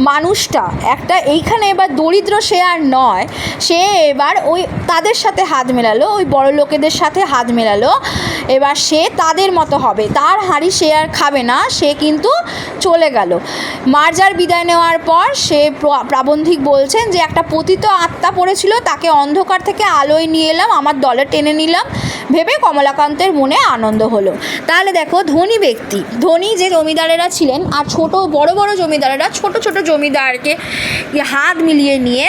মানুষটা একটা এইখানে এবার দরিদ্র সে আর নয়, সে এবার ওই তাদের সাথে হাত মেলালো, ওই বড় লোকেদের সাথে হাত মেলালো। এবার সে তাদের মতো হবে, তার হাঁড়ি সে আর খাবে না, সে কিন্তু চলে গেল। মার্জার বিদায় নেওয়ার পর সে প্রাবন্ধিক বলছেন যে একটা পতিত আত্মা পড়েছিল, তাকে অন্ধকার থেকে আলোয় নিয়ে এলাম, আমার দলে টেনে নিলাম ভেবে কমলাকান্তের মনে আনন্দ হলো। তাহলে দেখো ধনী ব্যক্তি, ধনী যে জমিদারেরা ছিলেন আর বড় বড় জমিদারেরা ছোট ছোট জমিদারকে হাত মিলিয়ে নিয়ে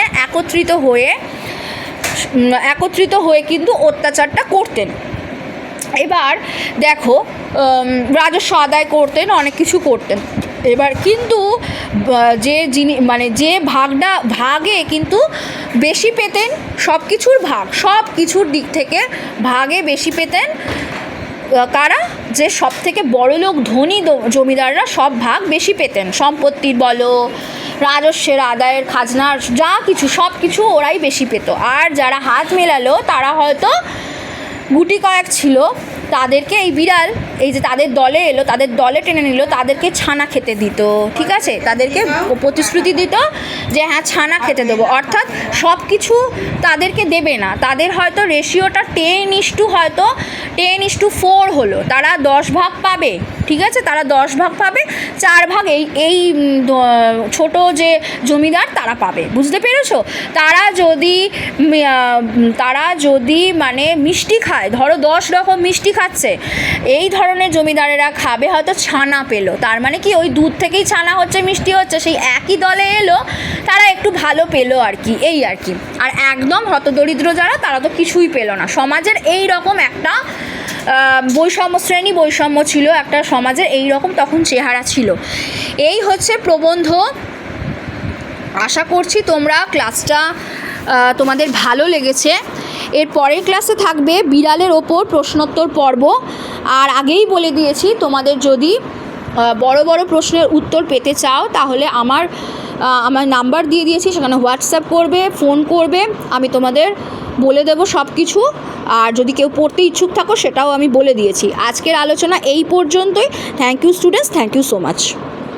একত্রিত হয়ে কিন্তু অত্যাচারটা করতেন। এবার দেখো রাজস্ব আদায় করতেন, অনেক কিছু করতেন। এবার কিন্তু যে ভাগে কিন্তু বেশি পেতেন, সব কিছুর দিক থেকে ভাগে বেশি পেতেন কারা? যে সব থেকে বড় লোক ধনী জমিদাররা সব ভাগ বেশি পেতেন, সম্পত্তির বলো, রাজস্বের আদায়ের, খাজনার যা কিছু সব কিছু ওরাই বেশি পেত। আর যারা হাত মেলালো তারা হয়তো গুটি কয়েক ছিল, তাদেরকে এই বিড়াল এই যে তাদের দলে এলো, তাদের দলে টেনে নিল, তাদেরকে ছানা খেতে দিত, ঠিক আছে? তাদেরকে প্রতিশ্রুতি দিত যে হ্যাঁ ছানা খেতে দেবো, অর্থাৎ সব কিছু তাদেরকে দেবে না। তাদের হয়তো রেশিওটা 10:4 হলো, তারা 10 ভাগ পাবে, ঠিক আছে? তারা 10 ভাগ পাবে, 4 ভাগ এই ছোট যে জমিদার তারা পাবে, বুঝতে পেরেছো? তারা যদি মানে মিষ্টি খায়, ধরো 10 রকম মিষ্টি খাচ্ছে, এই ধরনের জমিদারেরা খাবে, হয়তো ছানা পেলো, তার মানে কি ওই দুধ থেকেই ছানা হচ্ছে, মিষ্টি হচ্ছে, সেই একই দলে এলো, তারা একটু ভালো পেলো আর কি, এই আর কি। আর একদম হতদরিদ্র যারা, তারা তো কিছুই পেলো না। সমাজের এই রকম একটা বৈষম্য ছিল একটা সমাজের, এই রকম তখন চেহারা ছিল। এই হচ্ছে প্রবন্ধ। আশা করছি তোমরা ক্লাসটা তোমাদের ভালো লেগেছে। এর পরের ক্লাসে থাকবে বিড়ালের ওপর প্রশ্নোত্তর পর্ব। আর আগেই বলে দিয়েছি, তোমাদের যদি বড় বড় প্রশ্নের উত্তর পেতে চাও তাহলে আমার নাম্বার দিয়ে দিয়েছি, সেখানে হোয়াটসঅ্যাপ করবে, ফোন করবে, আমি তোমাদের বলে দেবো সব কিছু। আর যদি কেউ পড়তে ইচ্ছুক থাকো সেটাও আমি বলে দিয়েছি। আজকের আলোচনা এই পর্যন্তই। Thank you students, thank you so much.